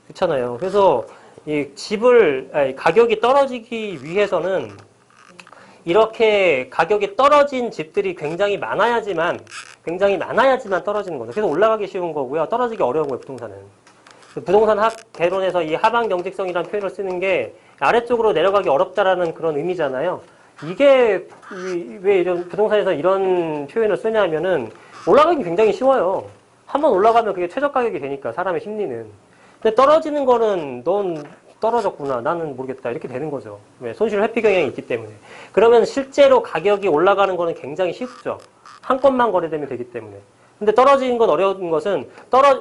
그렇잖아요. 그래서 이 가격이 떨어지기 위해서는 이렇게 가격이 떨어진 집들이 굉장히 많아야지만 떨어지는 거죠. 그래서 올라가기 쉬운 거고요. 떨어지기 어려운 거예요, 부동산은. 부동산 개론에서 이 하방 경직성이라는 표현을 쓰는 게 아래쪽으로 내려가기 어렵다라는 그런 의미잖아요. 이게 왜 이런 부동산에서 이런 표현을 쓰냐면은 올라가기 굉장히 쉬워요. 한번 올라가면 그게 최저 가격이 되니까 사람의 심리는. 근데 떨어지는 거는 넌 떨어졌구나. 나는 모르겠다. 이렇게 되는 거죠. 왜? 손실 회피 경향이 있기 때문에. 그러면 실제로 가격이 올라가는 거는 굉장히 쉽죠. 한 건만 거래되면 되기 때문에. 근데 떨어지는 건 어려운 것은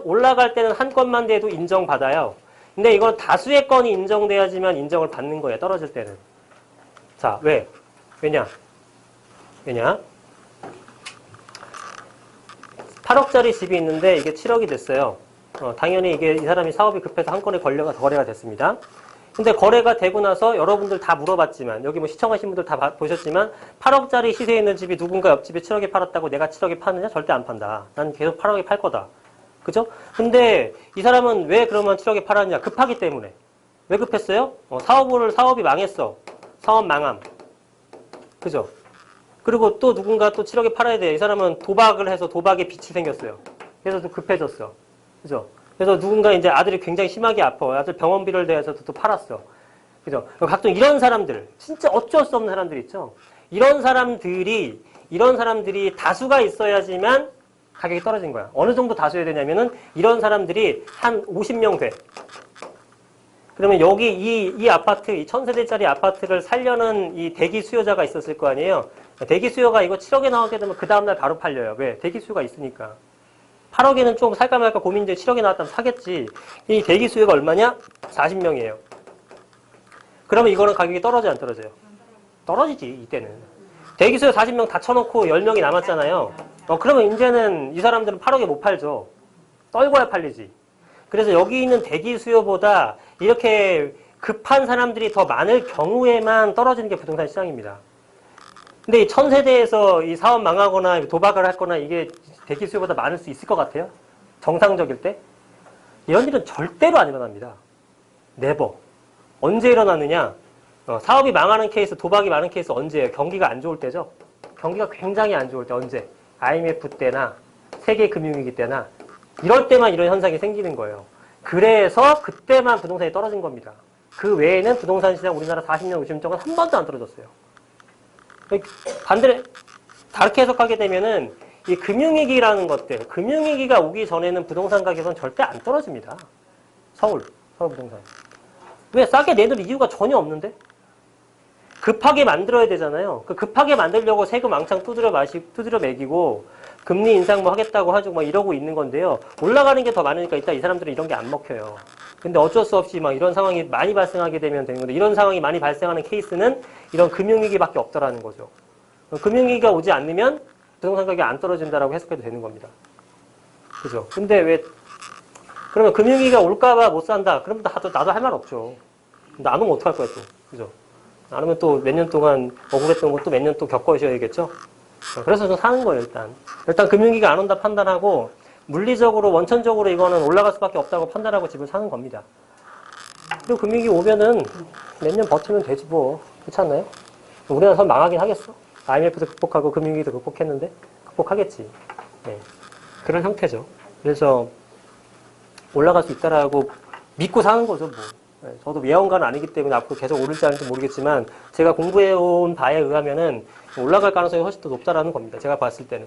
올라갈 때는 한 건만 돼도 인정받아요. 근데 이건 다수의 건이 인정돼야지만 인정을 받는 거예요. 떨어질 때는. 자, 왜냐? 8억짜리 집이 있는데 이게 7억이 됐어요. 당연히 이 사람이 사업이 급해서 한 건에 거래가 됐습니다. 근데 거래가 되고 나서 여러분들 다 물어봤지만, 여기 뭐 시청하신 분들 다 보셨지만, 8억짜리 시세에 있는 집이 누군가 옆집에 7억에 팔았다고 내가 7억에 파느냐? 절대 안 판다. 난 계속 8억에 팔 거다. 그죠? 근데 이 사람은 왜 그러면 7억에 팔았냐? 급하기 때문에. 왜 급했어요? 사업이 망했어. 사업 망함. 그죠? 그리고 또 누군가 또 7억에 팔아야 돼. 이 사람은 도박을 해서 도박에 빚이 생겼어요. 그래서 좀 급해졌어. 그죠? 그래서 누군가 이제 아들이 굉장히 심하게 아파. 아들 병원비를 대해서도 또 팔았어. 그죠? 각종 이런 사람들, 진짜 어쩔 수 없는 사람들 있죠? 이런 사람들이 다수가 있어야지만 가격이 떨어진 거야. 어느 정도 다수여야 되냐면은 이런 사람들이 한 50명 돼. 그러면 여기 이 아파트, 이 1000세대짜리 아파트를 살려는 이 대기 수요자가 있었을 거 아니에요? 대기 수요가 이거 7억에 나오게 되면 그 다음날 바로 팔려요. 왜? 대기 수요가 있으니까. 8억에는 좀 살까 말까 고민인데 7억에 나왔다면 사겠지. 이 대기 수요가 얼마냐? 40명이에요. 그러면 이거는 가격이 떨어져요, 안 떨어져요? 떨어지지, 이때는. 대기 수요 40명 다 쳐놓고 10명이 남았잖아요. 그러면 이제는 이 사람들은 8억에 못 팔죠. 떨궈야 팔리지. 그래서 여기 있는 대기 수요보다 이렇게 급한 사람들이 더 많을 경우에만 떨어지는 게 부동산 시장입니다. 근데 이 1000세대에서 이 사업 망하거나 도박을 하거나 이게 대기 수요보다 많을 수 있을 것 같아요? 정상적일 때? 이런 일은 절대로 안 일어납니다. 네버. 언제 일어나느냐? 사업이 망하는 케이스, 도박이 많은 케이스 언제예요? 경기가 안 좋을 때죠. 경기가 굉장히 안 좋을 때 언제? IMF 때나 세계 금융위기 때나 이럴 때만 이런 현상이 생기는 거예요. 그래서 그때만 부동산이 떨어진 겁니다. 그 외에는 부동산 시장 우리나라 40년, 50년 동안 한 번도 안 떨어졌어요. 반대로 다르게 해석하게 되면은 이 금융위기라는 것들, 금융위기가 오기 전에는 부동산 가격은 절대 안 떨어집니다. 서울 부동산. 왜? 싸게 내놓을 이유가 전혀 없는데? 급하게 만들어야 되잖아요. 그 급하게 만들려고 세금 왕창 두드려 매기고 금리 인상 뭐 하겠다고 하죠. 막 이러고 있는 건데요. 올라가는 게 더 많으니까 이따 이 사람들은 이런 게 안 먹혀요. 근데 어쩔 수 없이 막 이런 상황이 많이 발생하게 되면 되는 건데 이런 상황이 많이 발생하는 케이스는 이런 금융위기밖에 없더라는 거죠. 금융위기가 오지 않으면 부동산 가격이 안 떨어진다라고 해석해도 되는 겁니다. 그죠? 근데 왜 그러면 금융위기가 올까봐 못 산다. 그럼 나도 할 말 없죠. 안 오면 어떡할 거야 또. 그죠? 안 오면 또 몇 년 동안 억울했던 것도 몇 년 또 겪으셔야겠죠? 그래서 좀 사는 거예요, 일단. 일단 금융위기가 안 온다 판단하고 물리적으로, 원천적으로 이거는 올라갈 수밖에 없다고 판단하고 집을 사는 겁니다. 그리고 금융위기 오면은 몇 년 버티면 되지 뭐. 그렇지 않나요? 우리나라 선 망하긴 하겠어. IMF도 극복하고 금융위기도 극복했는데 극복하겠지. 네. 그런 형태죠. 그래서 올라갈 수 있다라고 믿고 사는 거죠, 뭐. 네, 저도 예언가는 아니기 때문에 앞으로 계속 오를지 않을지 모르겠지만 제가 공부해온 바에 의하면은 올라갈 가능성이 훨씬 더 높다라는 겁니다. 제가 봤을 때는.